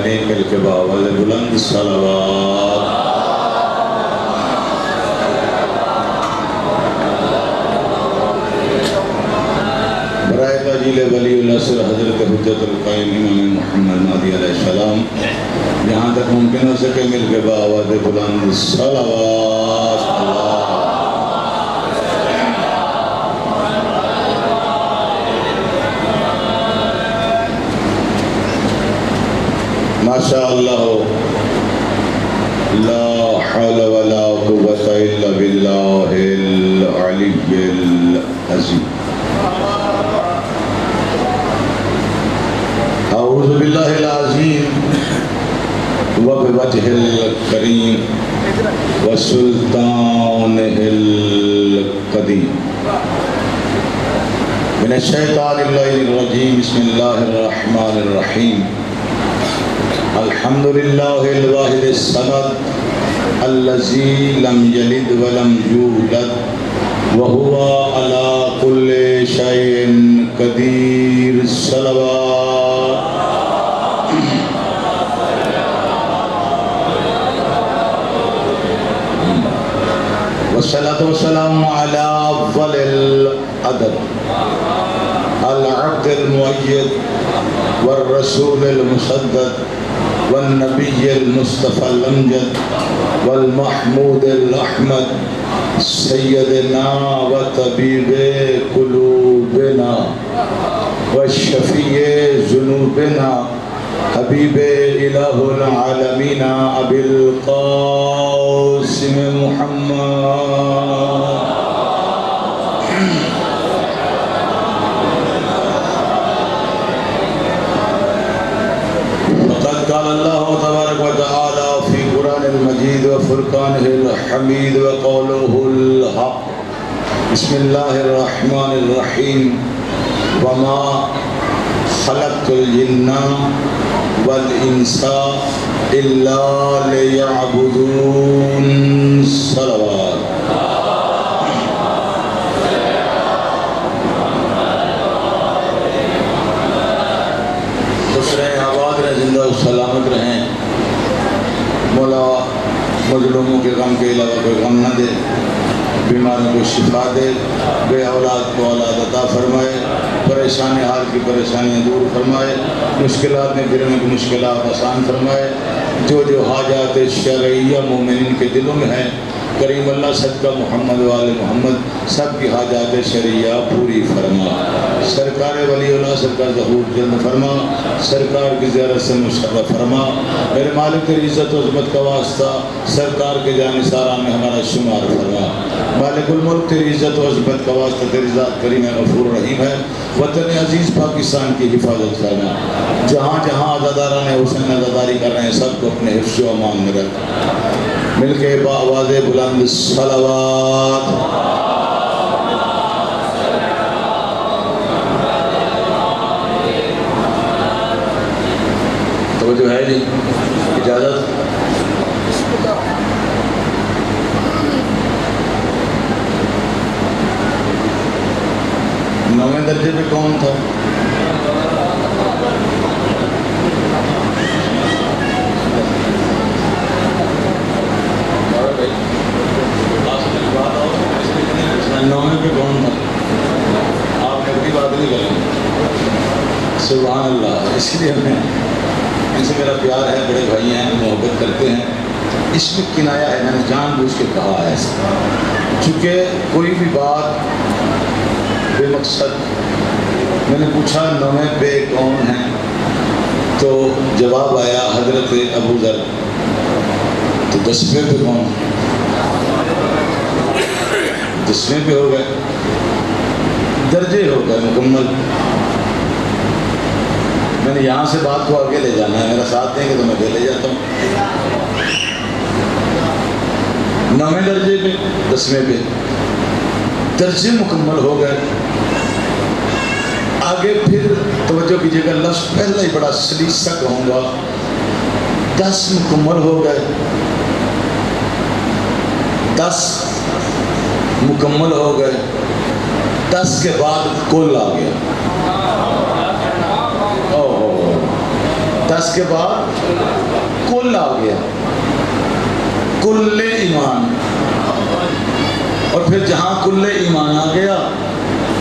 والدین مل کے باوض بلند صلوات. برائے تاجیل ولی اللہ سر حضرت حجت القائم امام محمد مہدی علیہ السلام جہاں تک ممکن ہو سکے مل کے باوض بلند صلوات. ماشاء اللہ لا حول ولا قوة الا باللہ العلی العظیم. اعوذ باللہ العظیم وبوجہ الکریم وسلطانہ القدیم من الشیطان الرجیم. بسم اللہ الرحمن الرحیم. الحمد للہ الواحد الصمد الذی لم یلد ولم یولد وہو علی کل شیء قدیر. صلوات. والصلاة والسلام علی افضل العدد العبد المؤید والرسول المسدد والنبی المصطفى الامجد والمحمود الاحمد سیدنا وطبیب قلوبنا والشفیع ذنوبنا حبیب الہ العالمین ابی القاسم محمد. قال اللہ تبارک و تعالی فی قرآن المجید و فرقانہ الحمید و قولہ الحق. بسم اللہ الرحمن الرحیم. وما خلقت الجن والانس الا لیعبدون. صلوات. زندہ و سلامت رہیں. مولا مظلوموں کے غم کے علاوہ کوئی غم نہ دے، بیماروں کو شفا دے، بے اولاد کو اولاد عطا فرمائے، پریشان حال کی پریشانیاں دور فرمائے، مشکلات میں گرنے کی مشکلات آسان فرمائے. جو جو حاجات شرعیہ مومنین کے دلوں میں ہیں کریم اللہ صدقہ محمد وآل محمد سب کی حاجات شرعیہ پوری فرما. سرکار ولی اللہ سرکار ظہور جلد فرما. سرکار کی زیارت سے مشرف فرما. میرے مالک تیری عزت و عظمت کا واسطہ سرکار کے جانثاران میں ہمارا شمار فرما. مالک الملک تیری عزت و عظمت کا واسطہ تیری ذات کریم غفور رحیم ہے. وطن عزیز پاکستان کی حفاظت فرما. جہاں جہاں عزاداران حسین عزاداری کر رہے ہیں سب کو اپنے حفظ و امان میں رکھ. مل کے بآواز بلند صلوات. توجہ ہے جی؟ اجازت. نویں درجے پہ کون تھا؟ نویں پہ کون تھا؟ آپ نے اپنی بات نہیں کریں. سبحان اللہ. اس لیے ہمیں ان سے میرا پیار ہے، بڑے بھائی ہیں، محبت کرتے ہیں. اس میں کنایا ہے، میں نے جان بوجھ کے کہا ہے ایسا، چونکہ کوئی بھی بات بے مقصد. میں نے پوچھا نویں پہ کون ہیں تو جواب آیا حضرت ابو ذر. تو 10ویں پہ کون؟ 10ویں پہ ہو گئے، درجے ہو گئے مکمل. میں نے یہاں سے بات کو آگے لے جانا ہے، میرا ساتھ دیں گے تو میں لے جاتا ہوں. 9ویں درجے پہ 10ویں پہ درجے مکمل ہو گئے. آگے پھر توجہ کیجیے گا، لفظ پہلا ہی بڑا سلیسہ کہوں گا. 10 مکمل ہو گئے، 10 مکمل ہو گئے. 10 کے بعد کل آ گیا. 10 کے بعد کل آ گیا، کل ایمان، اور پھر جہاں کل ایمان آ گیا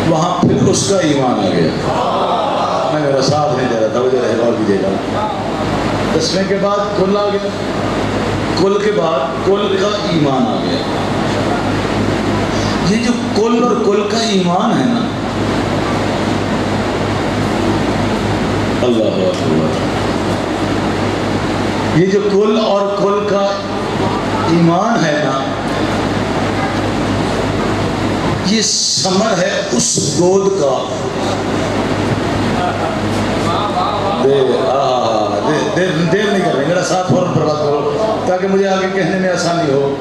وہاں پھر اس کا ایمان آ گیا۔ میں میرا ساتھ نہیں دے رہا تھا، مجھے رہے اور بھی دے گا۔ 10ویں کے بعد کل آ گیا، کل کے بعد کل کا ایمان آ گیا۔ یہ جو کل اور کل کا ایمان ہے نا، اللہ اکبر، یہ جو کل اور کل کا ایمان ہے نا، یہ ثمر ہے اس گود کا۔ دیر نہیں کر رہے، میرا ساتھ فوراً پر بات کرو تاکہ مجھے آگے کہنے میں آسانی ہو۔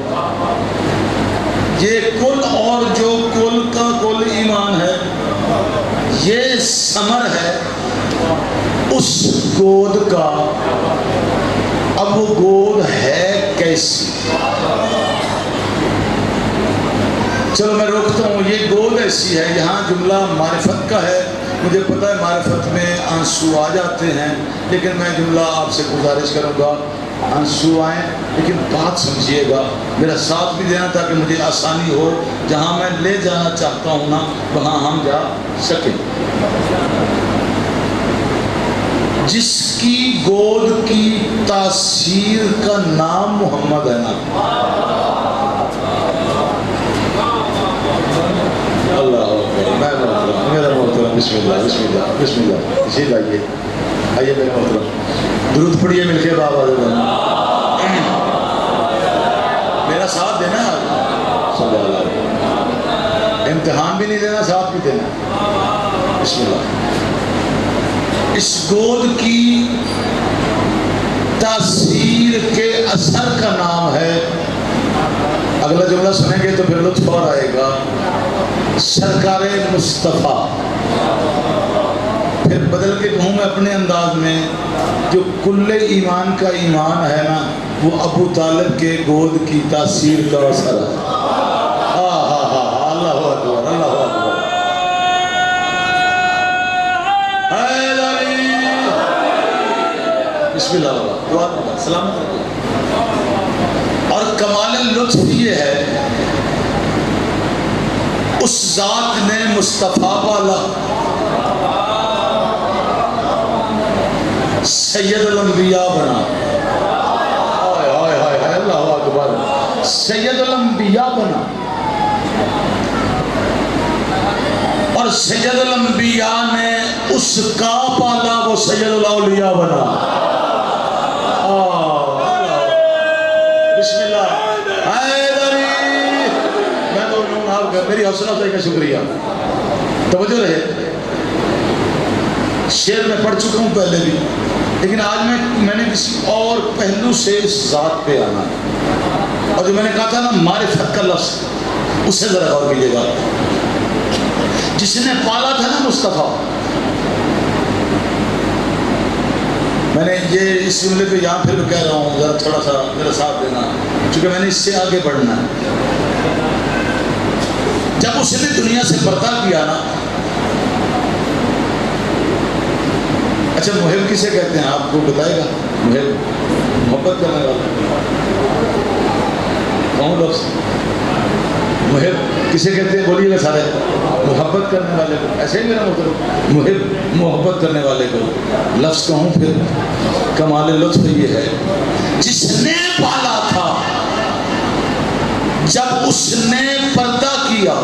یہ کل اور جو کل کا کل ایمان ہے، یہ ثمر ہے اس گود کا۔ اب وہ گود ہے کیسی؟ چلو میں روکتا ہوں۔ یہ گود ایسی ہے، یہاں جملہ معرفت کا ہے، مجھے پتہ ہے معرفت میں آنسو آ جاتے ہیں، لیکن میں جملہ آپ سے گزارش کروں گا، آنسو آئیں لیکن بات سمجھیے گا، میرا ساتھ بھی دینا تاکہ مجھے آسانی ہو، جہاں میں لے جانا چاہتا ہوں نا وہاں ہم جا سکیں۔ جس کی گود کی تاثیر کا نام محمد ہے نا، اللہ میرا محترم، بسم اللہ بسم اللہ بسم اللہ، اسی لائیے آئیے میرے محترم، درود پڑھیے مل کے بابا دے میرا ساتھ دینا، صلی اللہ علیہ وسلم، امتحان بھی نہیں دینا، ساتھ بھی دینا۔ بسم اللہ۔ اس گود کی تاثیر کے اثر کا نام ہے، اگلا جملہ سنیں گے تو پھر لطف اور آئے گا، سرکار مصطفیٰ۔ پھر بدل کے کہوں میں اپنے انداز میں، جو کل ایمان کا ایمان ہے نا، وہ ابو طالب کے گود کی تاثیر کا اثر ہے۔ اللہ اکبر، اللہ اکبر، بسم اللہ، دعا کرنا، سلامت رکھو۔ اور کمال لطف یہ ہے، اس ذات نے مصطفیٰ والا سید الانبیاء بنا، اللہ اکبر، سید الانبیاء بنا، اور سید الانبیاء نے اس کا پالا، وہ سید الاولیاء بنا۔ بسم اللہ، میری حوصلہ افزائی کا شکریہ، توجہ رہے۔ شعر میں پڑھ چکا ہوں پہلے بھی، لیکن آج میں نے کسی اور پہلو سے اس ذات پہ آنا ہے، اور جو میں نے کہا تھا نا معرفت کا لفظ، اس سے ذرا غور کیجیے گا۔ جس نے پالا تھا نا مصطفیٰ، میں نے یہ اس جملے پہ یہاں پھر کہہ رہا ہوں، ذرا تھوڑا سا میرا ساتھ دینا، چونکہ میں نے اس سے آگے بڑھنا ہے۔ جب اس نے دنیا سے پردہ کیا نا، اچھا محب کسے کہتے ہیں آپ کو بتائے گا؟ محب محبت کرنے والا، کون لفظ محب کسے کہتے ہیں؟ بولیے گا سارے، محبت کرنے والے کو، ایسے ہی میرا مطلب محب محبت کرنے والے کو لفظ کہوں پھر کمال لطف یہ ہے، جس نے پالا تھا جب اس نے پردہ کیا۔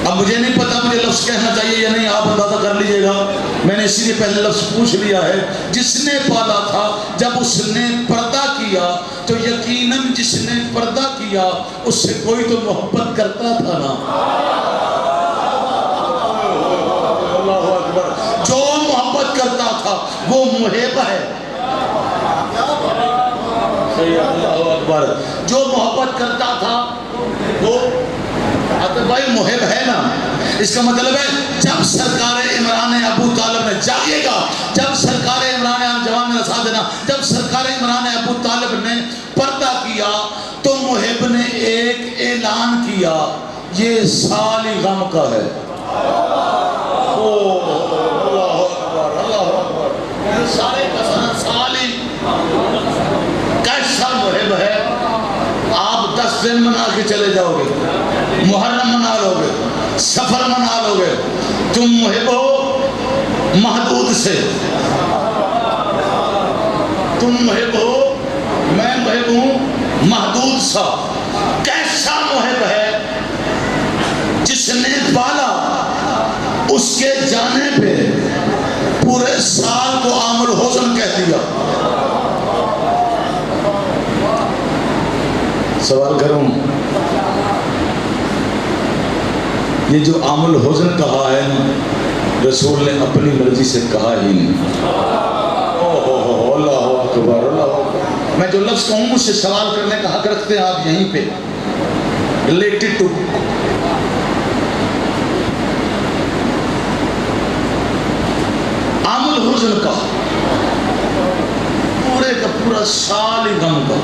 اب مجھے نہیں پتا مجھے لفظ کہنا چاہیے یا نہیں، آپ اندازہ کر لیجئے گا، میں نے اسی لیے پہلے لفظ پوچھ لیا ہے۔ جس نے پالا تھا جب اس نے پردہ کیا، تو یقیناً جس نے پردہ کیا اس سے کوئی تو محبت کرتا تھا نا۔ اللہ اکبر، جو محبت کرتا تھا وہ محب ہے۔ اللہ اکبر، جو محبت کرتا تھا وہ بھائی محب ہے نا۔ اس کا مطلب ہے جب سرکار عمران ابو طالب نے، جائیے گا، جب سرکار عمران، جوان میرا ساتھ دینا، جب سرکار عمران ابو طالب نے پردہ کیا تو محب نے ایک اعلان کیا، یہ سال غم کا ہے۔ اللہ اکبر، اللہ اکبر، سارے کا سارا سال ہی کیسا محب ہے. آپ 10 دن منا کے چلے جاؤ گے, محرم منا لو گے, سفر منا لو گے, تم محب ہو محدود سے, تم محب ہو, میں محب ہوں محدود سا. کیسا محب ہے جس نے پالا اس کے جانے پہ پورے سال کو عام الحزن کہہ دیا. سوال کروں, یہ جو عام الحزن کہا ہے رسول نے اپنی مرضی سے کہا ہی نہیں. اللہ اکبر, اللہ اکبر. میں جو لفظ کہوں مجھ سے سوال کرنے کا حق رکھتے ہیں آپ یہیں پہ. ریلیٹڈ ٹو عام الحزن کا, پورے کا پورا سال ہی غم کا.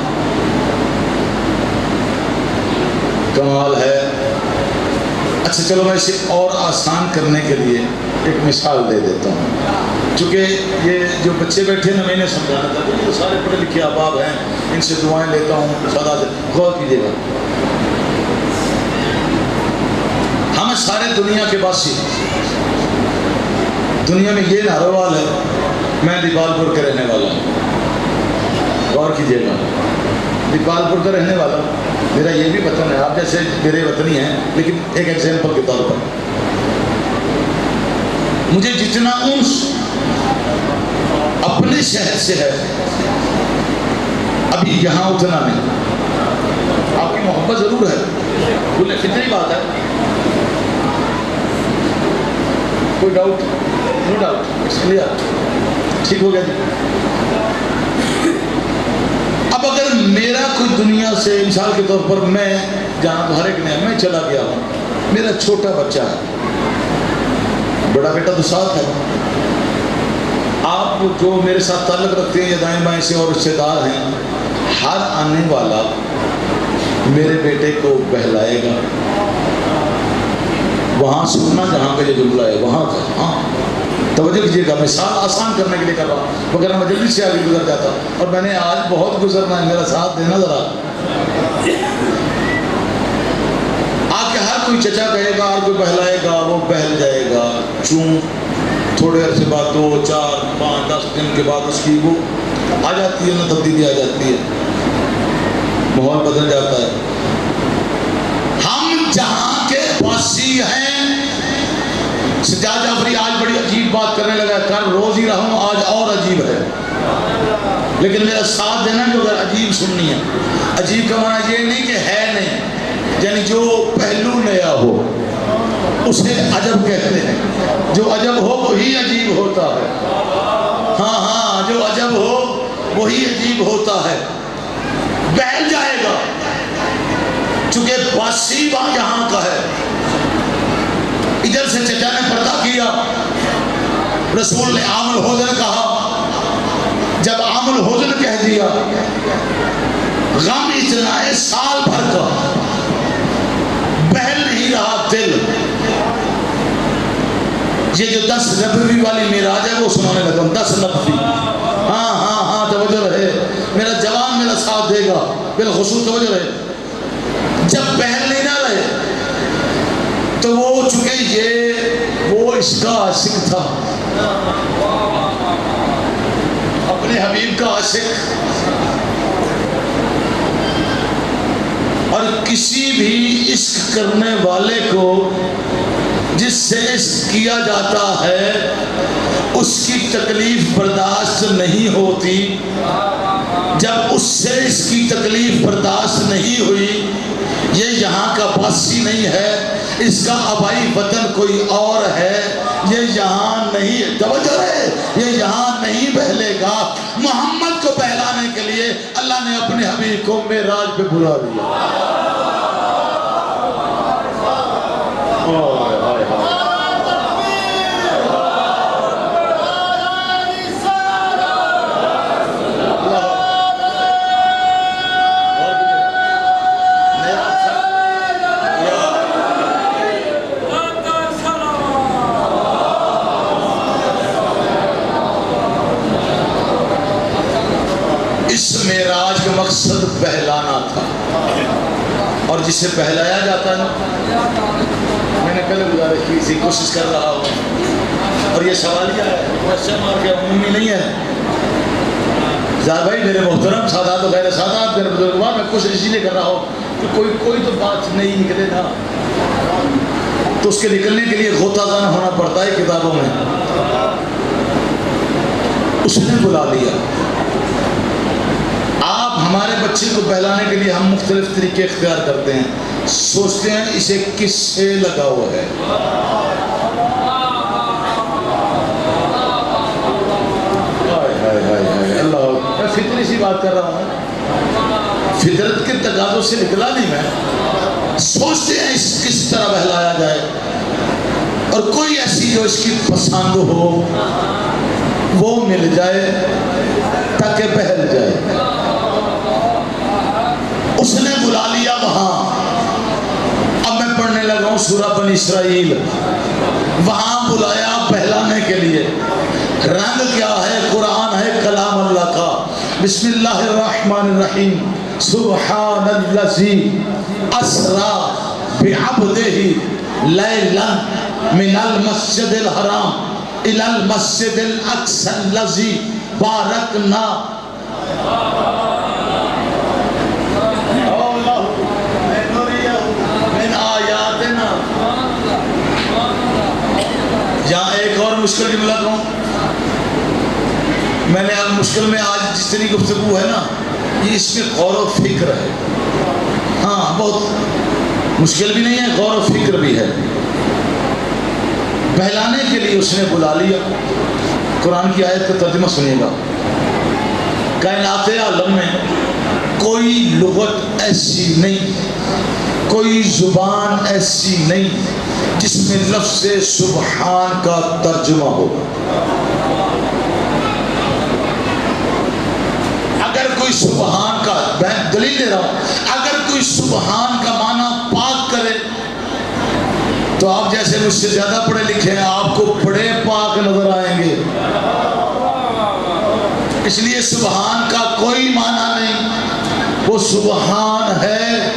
کمال ہے. اچھا چلو میں اسے اور آسان کرنے کے لیے ایک مثال دے دیتا ہوں, چونکہ یہ جو بچے بیٹھے نا میں نے سمجھانا تھا, یہ تو سارے پڑھے لکھے احباب ہیں, ان سے دعائیں لیتا ہوں سدا سے, غور کیجیے گا. ہم سارے دنیا کے باسی, دنیا میں یہ ناروال ہے, میں دیپال پور کے رہنے والا ہوں. غور کیجیے گا, دیپال پور کا رہنے والا ہوں, میرا یہ بھی وطن ہے, آپ جیسے میرے وطنی ہیں, لیکن ایک ایگزامپل کے طور پر مجھے جتنا انس اپنے شہر سے ہے ابھی یہاں اتنا نہیں. آپ کی محبت ضرور ہے, بولے کتنی بات ہے, کوئی doubt? No doubt, it's clear. ٹھیک ہو گیا جی. اب اگر میرا کوئی دنیا سے مثال کے طور پر میں جہاں تو ہر ایک نے, میں چلا گیا ہوں, میرا چھوٹا بچہ ہے, بڑا بیٹا تو ساتھ ہے, آپ جو میرے ساتھ تعلق رکھتے ہیں یا دائیں بائیں سے اور رشتے دار ہیں, ہر آنے والا میرے بیٹے کو بہلائے گا. وہاں سننا جہاں کا یہ جملہ ہے وہاں کا, ہاں توجہ کیجیے گا. مثال آسان کرنے کے لیے کر رہا ہوں, مگر میں جلدی سے آگے گزر جاتا, اور میں نے آج بہت گزرنا ہے, میرا ساتھ دینا ذرا. آپ کے ہر کوئی چچا کہے گا, ہر کوئی بہلائے گا, وہ بہل جائے گا. چون تھوڑے عرصے بعد 2 4 5 10 دن کے بعد اس کی وہ آ جاتی ہے نا, تبدیلی آ جاتی ہے, ماحول بدل جاتا ہے. ہم جہاں کے واسی ہیں, سجاد جعفری آج بڑی عجیب بات کرنے لگا, کل روز ہی رہا ہوں, آج اور عجیب ہے, لیکن میرا ساتھ دینا جو اگر عجیب سننی ہے. عجیب کا معنی یہ نہیں کہ ہے نہیں, یعنی جو پہلو نیا ہو اسے عجب کہتے ہیں. جو عجب ہو وہی عجیب ہوتا ہے. ہاں ہاں, جو عجب ہو وہی عجیب ہوتا ہے. بہل جائے گا چونکہ باسی وہاں یہاں کا ہے. ادھر سے چچا نے پردہ کیا, رسول نے عام الحزن کہا. جب عام الحزن کہہ دیا, غم اتنا ہے سال بھر کا, بہل نہیں رہا دل. یہ جو 10 نبوی والی معراج ہے وہ سنانے لگا ہوں. 10 نبوی, ہاں ہاں ہاں توجہ رہے, میرا جوان میرا ساتھ دے گا بالخصوص, توجہ رہے. جب بہل نہیں نہ رہے تو وہ چونکہ یہ وہ اس کا عاشق تھا, اپنے حبیب کا عاشق, اور کسی بھی عشق کرنے والے کو جس سے عشق کیا جاتا ہے اس کی تکلیف برداشت نہیں ہوتی. جب اس سے اس کی تکلیف برداشت نہیں ہوئی, یہ یہاں کا باسی نہیں ہے, اس کا آبائی وطن کوئی اور ہے, یہ یہاں نہیں, توجہ ہے, یہ یہاں نہیں بہلے گا. محمد کو بہلانے کے لیے اللہ نے اپنے حبیب کو معراج پہ بلا دیا. معراج کا مقصد بہلانا تھا، اور جسے بہلایا جاتا ہے نا، میں نے پہلے گزارش کی تھی، کوشش کر رہا ہوں، اور یہ سوالیہ ہے، کوشچن مارک ہے، عمومی نہیں ہے۔ زاہد بھائی میرے محترم سادات و غیر سادات میرے بزرگوار، میں کوشش اسی لیے کر رہا ہوں کہ کوئی تو بات نہیں نکلے نا، تو اس کے نکلنے کے لیے غوطہ زن ہونا پڑتا ہے کتابوں میں۔ اس نے بلا لیا۔ آپ ہمارے بچے کو بہلانے کے لیے ہم مختلف طریقے اختیار کرتے ہیں، سوچتے ہیں اسے کس سے لگا ہوا ہے۔ اللہ، میں فطری سی بات کر رہا ہوں، فطرت کے تقاضوں سے نکلا نہیں میں۔ سوچتے ہیں اس کس طرح بہلایا جائے، اور کوئی ایسی جو اس کی پسند ہو وہ مل جائے تاکہ بہل جائے۔ اس نے بلا لیا وہاں۔ اب میں پڑھنے لگا ہوں سورہ بنی اسرائیل، وہاں بلایا بہلانے کے لیے۔ رنگ کیا ہے؟ قرآن ہے، کلام اللہ کا۔ بسم اللہ الرحمن الرحیم، سبحان الذی اسری بعبدہ لیلا من المسجد الحرام الی المسجد الاقصی الذی بارکنا من آیاتنا۔ یہاں ایک اور مشکل جملہ کہوں، میں نے اب مشکل میں آج جتنی گفتگو ہے نا، یہ اس میں غور و فکر ہے۔ ہاں، بہت مشکل بھی نہیں ہے، غور و فکر بھی ہے۔ بہلانے کے لیے اس نے بلا لیا۔ قرآن کی آیت کا ترجمہ سنیے گا۔ کائنات عالم میں کوئی لغت ایسی نہیں، کوئی زبان ایسی نہیں جس میں لفظ سبحان کا ترجمہ ہو۔ اگر کوئی سبحان کا، میں دلیل دے رہا ہوں، اگر کوئی سبحان کا معنی پاک کرے تو آپ جیسے مجھ سے زیادہ پڑھے لکھے ہیں، آپ کو بڑے پاک نظر آئیں گے۔ اس لیے سبحان کا کوئی معنی نہیں، وہ سبحان ہے،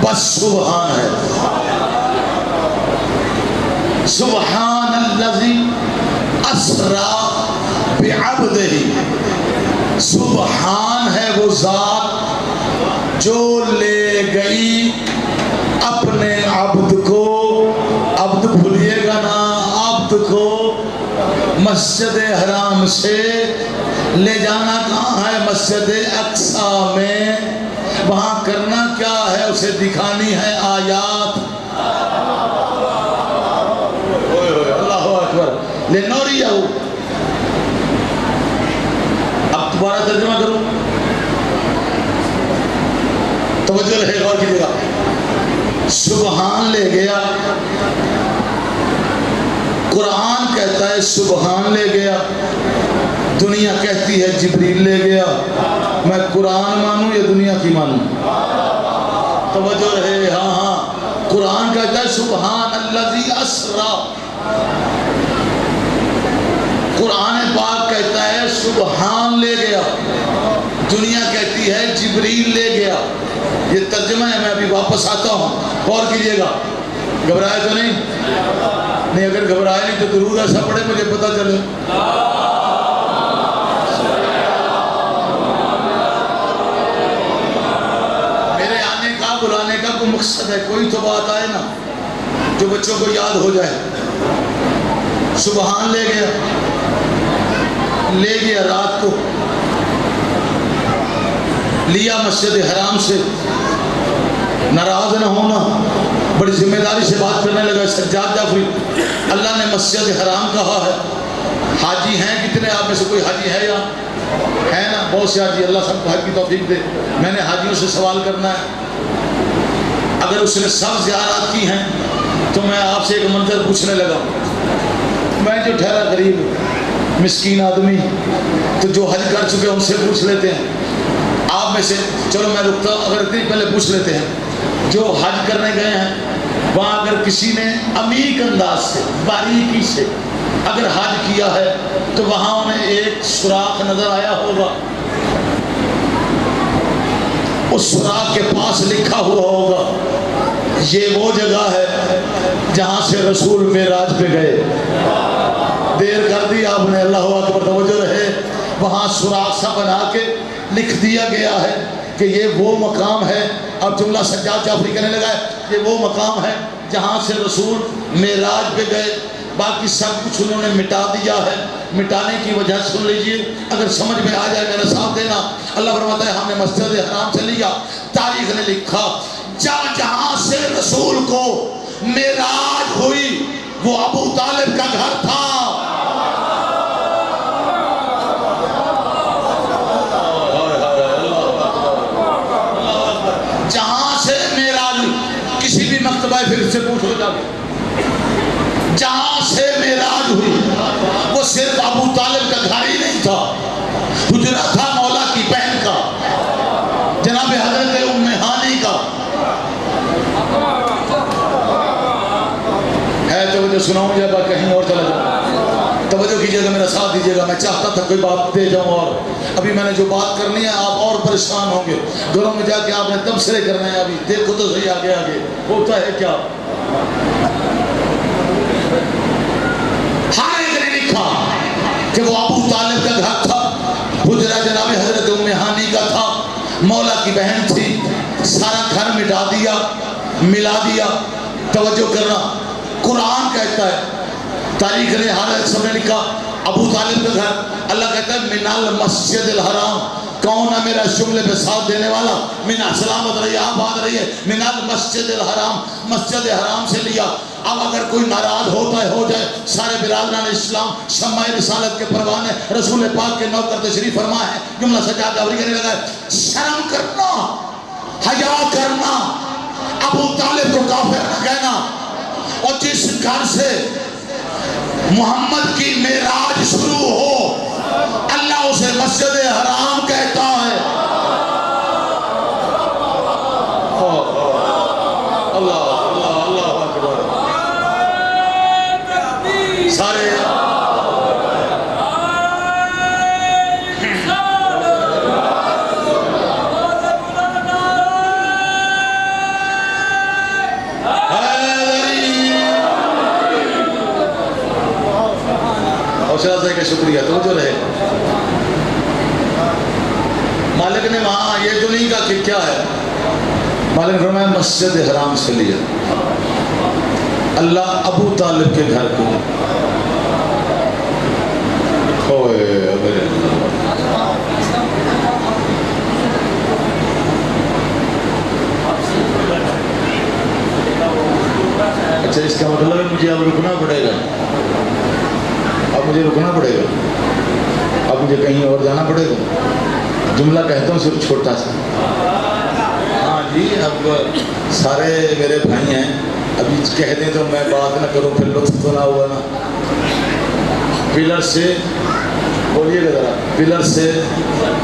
بس سبحان ہے۔ سبحان الذی اسری بعبدہ، سبحان ہے وہ ذات جو لے گئی اپنے عبد کو، عبد بھولیے گا نا، عبد کو مسجد حرام سے لے جانا کہاں ہے؟ مسجد اقصی میں۔ وہاں کرنا کیا ہے؟ اسے دکھانی ہے آیات۔ اللہ اکبر، لنوریہ۔ اب دوبارہ ترجمہ کروں، توجہ رہے، غور کیجیے گا۔ سبحان لے گیا، قرآن کہتا ہے سبحان لے گیا، دنیا کہتی ہے جبریل لے گیا۔ میں قرآن مانوں یا دنیا کی مانوں؟ توجہ رہے، ہاں ہاں، قرآن کہتا ہے سبحان الذی اسری، قرآن پاک کہتا ہے سبحان لے گیا، دنیا کہتی ہے جبریل لے گیا۔ یہ ترجمہ ہے، میں ابھی واپس آتا ہوں، غور کیجیے گا۔ گھبرائے تو نہیں؟ نہیں، اگر گھبرائے نہیں تو درود ایسا پڑھے مجھے پتا چلے۔ میرے آنے کا، بلانے کا کوئی مقصد ہے، کوئی تو بات آئے نا جو بچوں کو یاد ہو جائے۔ سبحان لے گیا رات کو، لیا مسجد حرام سے۔ ناراض نہ ہونا، بڑی ذمہ داری سے بات کرنے لگا سجاد جعفری۔ اللہ نے مسجد حرام کہا ہے، حاجی ہیں کتنے آپ میں سے؟ کوئی حاجی ہے یا ہے نا؟ بہت سے حاجی، اللہ سب کو حج کی توفیق دے۔ میں نے حاجیوں سے سوال کرنا ہے، اگر اس نے سب زیارات کی ہیں تو میں آپ سے ایک منظر پوچھنے لگا۔ میں جو ٹھہرا غریب مسکین آدمی، تو جو حج کر چکے ان سے پوچھ لیتے ہیں۔ آپ میں سے، چلو میں رکتا ہوں، اگر اتنی پہلے پوچھ لیتے ہیں، جو حج کرنے گئے ہیں وہاں اگر کسی نے عمیق انداز سے، باریکی سے اگر حج کیا ہے تو وہاں انہیں ایک سوراخ نظر آیا ہوگا؟ اس سراغ کے پاس لکھا ہوا ہوگا یہ وہ جگہ ہے جہاں سے رسول معراج پہ گئے. دیر کر دی آپ نے, اللہ اکبر, توجہ رہے. وہاں سراغ سا بنا کے لکھ دیا گیا ہے کہ یہ وہ مقام ہے. اب جملہ سجاد جعفری کہنے لگا ہے یہ وہ مقام ہے جہاں سے رسول معراج پہ گئے. باقی سب کچھ انہوں نے مٹا دیا ہے. مٹانے کی وجہ سن لیجئے, اگر سمجھ میں آ جائے میرا ساتھ دینا. اللہ فرماتا ہے ہم نے مسجد حرام سے لیا. تاریخ نے لکھا جہاں سے رسول کو معراج ہوئی وہ ابو طالب کا گھر تھا. جہاں سے معراج, کسی بھی مکتبہ پھر سے پوچھ ہو جائے, جہاں سے معراج ہوئی وہ صرف ابو طالب کا گھر ہی نہیں تھا, حجرہ تھا مولا کی بہن کا, جناب حضرت ام ہانی کا. ہے توجہ سناؤں یا کہیں اور چلا جاؤں؟ توجہ کیجئے گا, میرا ساتھ دیجئے گا. میں چاہتا تھا کوئی بات دے جاؤں اور ابھی میں نے جو بات کرنی ہے آپ اور پریشان ہوں گے. گھروں میں جا کے آپ نے تبصرے کرنے ہیں. ابھی دیکھو تو صحیح آگے آگے ہوتا ہے کیا. ہر ایک نے لکھا کہ وہ ابو طالب کا گھر تھا, حجرہ جناب حضرت ام ہانی کا تھا, مولا کی بہن تھی. سارا گھر مٹا دیا, ملا دیا. توجہ کرنا, قرآن کہتا ہے, تاریخ نے ہر سب نے لکھا ابو طالب کا گھر. اللہ کہتا ہے من المسجد الحرام, کون ہے میرا اس جملے پہ ساتھ دینے والا؟ من سلامت رہیے, آپ بات رہیے. من المسجد الحرام, مسجد حرام سے لیا. اب اگر کوئی ناراض ہوتا ہے ہو جائے. سارے برادران اسلام شمع رسالت کے پروانے رسول پاک کے نوکر تشریف فرما ہے. جملہ سجاد جعفری کہنے لگا ہے شرم کرنا, حیا کرنا, ابو طالب کو کافر نہ کہنا. اور جس گھر سے محمد کی معراج شروع ہو اللہ اسے مسجد حرام کہتا ہے. اللہ اللہ اللہ اکبر. سارے کا شکریہ. توجہ رہے, مالک نے وہاں یہ تو نہیں کہا کہ کیا ہے. مالک نے فرمایا مسجد حرام سے لیا. اللہ ابو طالب کے گھر کو اچھا, اس کا مطلب ہے مجھے اب رکنا پڑے گا. اب مجھے رکنا پڑے گا, اب مجھے کہیں اور جانا پڑے گا. جملہ کہتا ہوں صرف چھوٹا سا. ہاں جی, اب سارے میرے بھائی ہیں, ابھی کہہ دیں تو میں بات نہ کروں پھر لطف تو نہ ہوا نا. پلر سے بولیے گا ذرا, پلر سے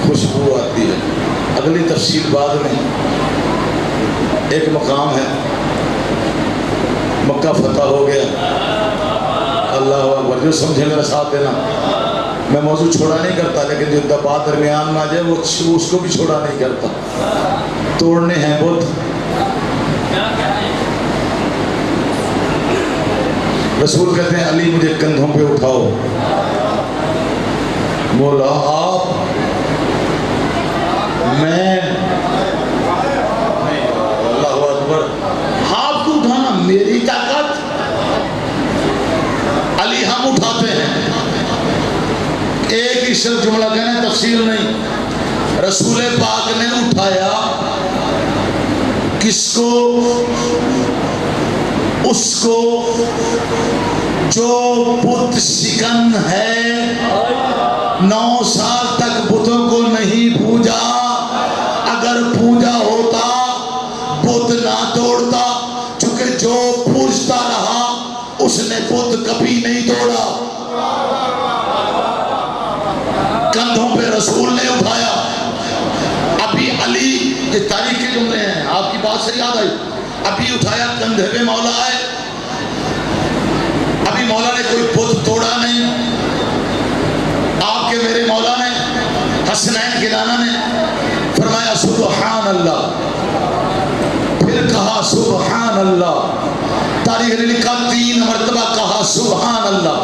خوشبو آتی ہے. اگلی تفصیل بعد میں. ایک مقام ہے, مکہ فتح ہو گیا. اللہ اکبر, جو سمجھے میرا ساتھ دینا. میں موضوع چھوڑا نہیں کرتا, لیکن جو بات درمیان میں آ جائے وہ اس کو بھی چھوڑا نہیں کرتا. توڑنے ہیں بت. رسول کہتے ہیں علی مجھے کندھوں پہ اٹھاؤ. بولا آپ, میں اللہ اکبر, آپ کو اٹھانا میری طاقت. علی ہم اٹھاتے ہیں. ایک ہی صرف جملہ کہنا, تفصیل نہیں. رسول پاک نے اٹھایا کس کو؟ اس کو جو بت شکن ہے, 9 سال تک بتوں کو نہیں پوجا. اگر پوجا ہوتا بت نہ توڑتا, چونکہ جو پوجتا رہا اس نے بت کبھی نہیں توڑا. کندھوں پہ رسول نے اٹھایا. ابھی علی, یہ تاریخ کے جملے ہیں, آپ کی بات سے یاد آئی. ابھی اٹھایا, کندھے پہ مولا آئے. ابھی مولا نے کوئی بت توڑا نہیں. آپ کے میرے مولا نے, حسنین کے نانا نے فرمایا فرمایا سبحان اللہ، پھر کہا سبحان اللہ، تاریخ نے لکھا 3 مرتبہ کہا سبحان اللہ۔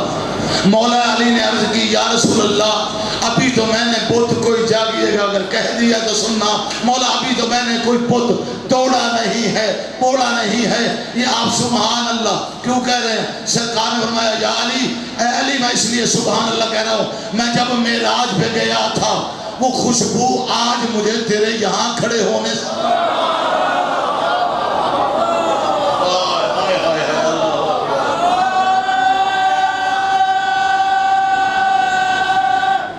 مولا علی نے عرض کی یا رسول اللہ ابھی تو میں نے بت کوئی جاگیے گا اگر کہہ دیا تو سننا، مولا ابھی تو میں نے کوئی بت توڑا نہیں ہے، توڑا نہیں ہے، یہ آپ سبحان اللہ کیوں کہہ رہے ہیں؟ سرکار نے فرمایا یا علی، اے علی میں اس لیے سبحان اللہ کہہ رہا ہوں، میں جب معراج پہ گیا تھا وہ خوشبو آج مجھے تیرے یہاں کھڑے ہونے سے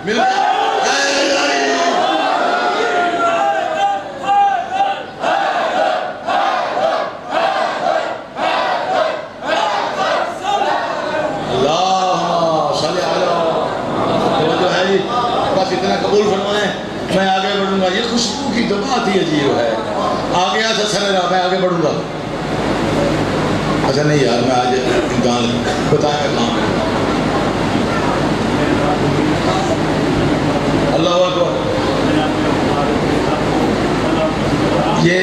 مل گیا۔ اتنا قبول فرمائیں، میں آگے بڑھوں گا۔ یہ خوشبو کی تو بات ہی عجیب ہے، آ گیا تھا سر میں آگے بڑھوں گا۔ اچھا نہیں یار میں آج امتحان بتائیں گا کام اللہ اکبر۔ یہ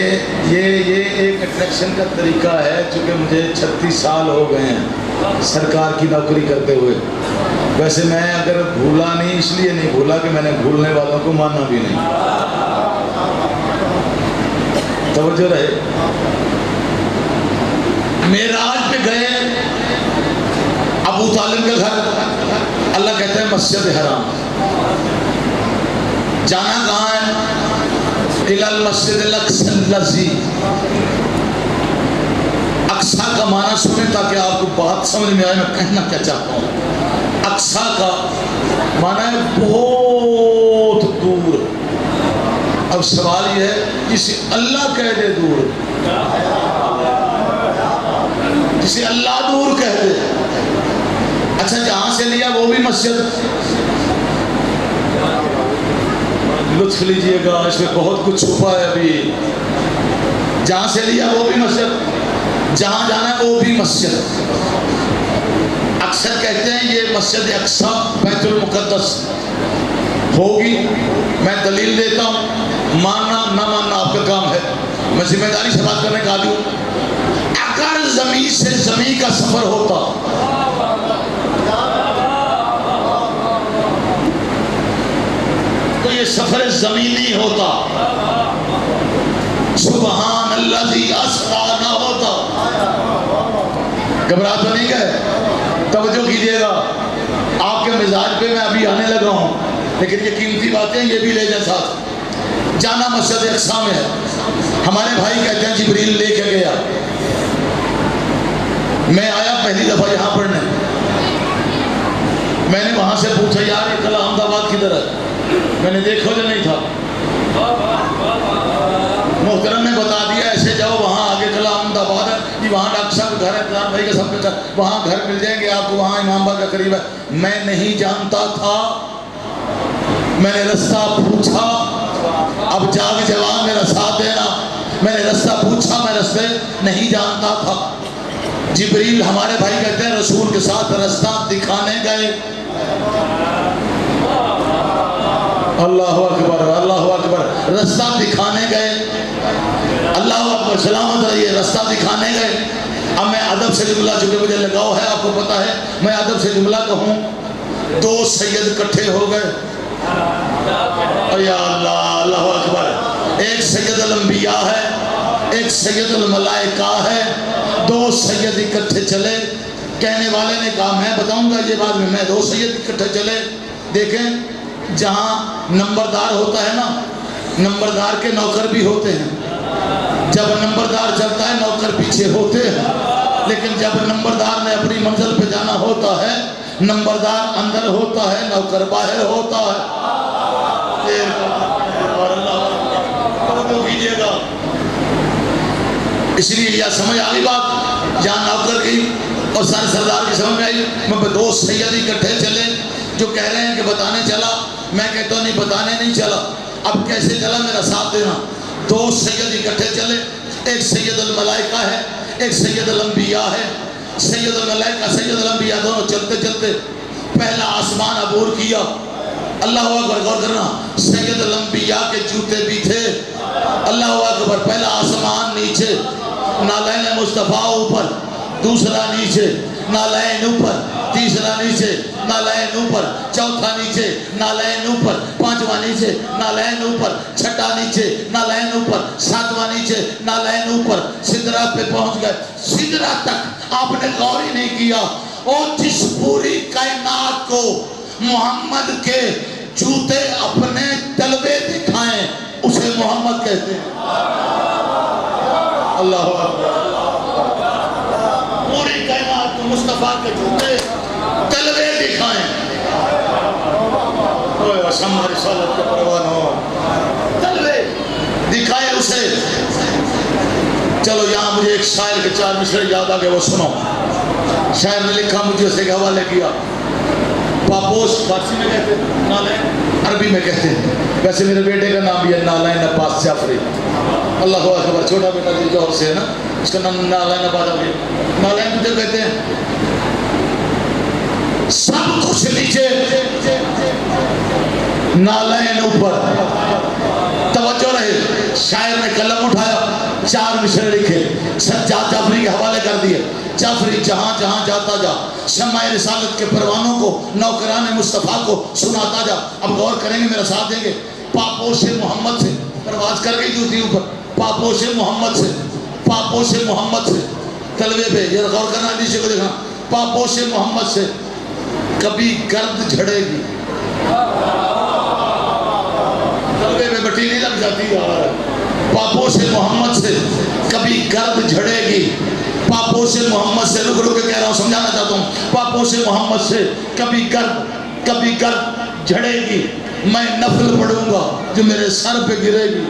ایک اٹریکشن کا طریقہ ہے، چونکہ مجھے 36 سال ہو گئے ہیں سرکار کی نوکری کرتے ہوئے۔ ویسے میں اگر بھولا نہیں اس لیے نہیں بھولا کہ میں نے بھولنے والوں کو ماننا بھی نہیں۔ توجہ رہے، معراج پہ گئے ابو طالب کے گھر، اللہ کہتے ہیں مسجد حرام، جانا کہاں ہے؟ الی المسجد الاقصی الذی، اقصی کا معنی سنیں تاکہ آپ کو بات سمجھ میں آئے میں کہنا کیا چاہتا ہوں۔ اقصی کا معنی ہے بہت دور۔ اب سوال یہ ہے جسے اللہ کہہ دے دور، جسے اللہ دور کہہ دے، اچھا جہاں سے لیا وہ بھی مسجد، لطف لیجئے گا اس میں بہت کچھ چھپا ہے ابھی، جہاں سے لیا وہ بھی مسجد، جہاں جانا ہے وہ بھی مسجد۔ اکثر کہتے ہیں یہ مسجد اقصی بیت المقدس ہوگی، میں دلیل دیتا ہوں، ماننا نہ ماننا آپ کا کام ہے، میں ذمہ داری سے بات کرنے کا عادی ہوں۔ اگر زمین سے زمین کا سفر ہوتا تو یہ سفر زمینی ہوتا، سبحان الذی اسریٰ نہ ہوتا۔ گھبرا تو نہیں گئے؟ توجہ کیجئے گا، آپ کے مزاج پہ میں ابھی آنے لگا ہوں، لیکن یہ قیمتی باتیں یہ بھی لے جائیں ساتھ۔ جانا مسجد اقصی میں ہے، ہمارے بھائی کہتے ہیں جبریل لے کے گیا، میں آیا پہلی دفعہ یہاں پڑھنے، میں نے وہاں سے پوچھا یار یہ قلعہ احمد آباد کدھر ہے؟ میں نے دیکھا جو نہیں تھا، محترم نے بتا دیا ایسے جاؤ وہاں آگے قلعہ احمد آباد ہے، یہ وہاں ڈاکٹر صاحب کا گھر ہے، پلان بھائی کا سب کا گھر، وہاں گھر مل جائیں گے آپ کو، وہاں امام باغ کا قریب ہے۔ میں نہیں جانتا تھا، میں نے رستہ پوچھا، اب جاگ جوان میرا ساتھ دینا، میں نے رستہ پوچھا، میں رستے نہیں جانتا تھا۔ جبریل ہمارے بھائی کہتے ہیں رسول کے ساتھ رستہ دکھانے گئے، اللہ اکبر اللہ اکبر، رستہ دکھانے گئے، اللہ اکبر، سلامت رہیے، رستہ دکھانے گئے۔ اب میں ادب سے جملہ، چونکہ مجھے لگاؤ ہے آپ کو پتا ہے، میں ادب سے جملہ کہوں، 2 سید کٹھے ہو گئے، یا اللہ اللہ اکبر، ایک سید الانبیاء ہے، ایک سید الملائکہ ہے، 2 سید اکٹھے چلے۔ کہنے والے نے کہا میں بتاؤں گا یہ بات میں 2 سید اکٹھے چلے۔ دیکھیں جہاں نمبردار ہوتا ہے نا، نمبردار کے نوکر بھی ہوتے ہیں، جب نمبردار چلتا ہے نوکر پیچھے ہوتے ہیں، لیکن جب نمبردار نے اپنی منزل پہ جانا ہوتا ہے، نمبردار اندر ہوتا ہے نوکر باہر ہوتا ہے۔ اور اللہ کیجئے گا، اس لیے یہ سمجھ آئی بات، جہاں نوکر کی اور سارے سردار کی سمجھ میں آئی۔ میں 2 سید اکٹھے چلے، جو کہہ رہے ہیں کہ بتانے چلا، میں کہتا ہوں نہیں بتانے نہیں چلا، اب کیسے چلا میرا ساتھ دینا۔ 2 سید اکٹھے چلے، ایک سید الملائکہ ہے، ایک سید الانبیاء ہے۔ سید الملائکہ سید الانبیاء دونوں چلتے چلتے پہلا آسمان عبور کیا، اللہ اکبر، غور کرنا، سید الانبیاء کے جوتے بھی تھے نالین مصطفیٰ اوپر، دوسرا نیچے، نالین اوپر، تیسرا نیچے، نالین اوپر، چوتھا نیچے، نالین اوپر، پانچواں نیچے، نالین اوپر، چھٹا نیچے، نالین اوپر، ساتواں نیچے، نالین اوپر، سدرہ پہ پہنچ گئے۔ سدرہ تک آپ نے غور ہی نہیں کیا، اور جس پوری کائنات کو محمد کے جوتے اپنے تلوے دکھائیں اسے محمد کہتے ہیں۔ اللہ اکبر۔ پوری کائنات کو مصطفیٰ کے جوتے تلوے دکھائیں، شمع رسالت کے پروان ہو، تلوے دکھائے اسے۔ چلو یہاں مجھے ایک شاعر کے 4 مصرع یاد آگے، وہ سنو۔ شاعر نے لکھا، مجھے اسے کے حوالے کیا، پاپوش فارسی میں کہتے ہیں، نالین عربی میں کہتے ہیں۔ ویسے میرے بیٹے کا نام بھی ہے نالین عباس جعفری۔ اللہ اکبر، چھوٹا بیٹا جو جوہر سے ہے نا، اس کا نام نالین عباس جعفری۔ نالین کدھر کہتے ہیں؟ سب کچھ نیچے، نالین اوپر۔ توجہ رہے، شاعر نے قلم اٹھایا، 4 مصرع لکھے، سجاد جعفری کے حوالے کر دیے۔ جعفری جہاں جہاں جاتا جا، شمع رسالت کے پروانوں کو، نوکران مصطفیٰ کو سناتا جا۔ اب غور کریں گے، میرا ساتھ دیں گے۔ پاپوش محمد سے پرواز کر گئی جوتی اوپر، پاپوش محمد سے، پاپوش محمد سے تلوے پہ، یہ غور کرنا، نیچے کو دیکھنا، پاپوش محمد سے کبھی گرد جھڑے گی، تلوے پہ بٹی نہیں لگ جاتی یار۔ پاپوش محمد سے کبھی گرد جھڑے گی، پاپوش محمد سے، رک رک کے کہہ رہا ہوں، سمجھانا چاہتا ہوں، پاپوش محمد سے کبھی گرد جھڑے گی، میں نفل پڑھوں گا جو میرے سر پہ گرے گی۔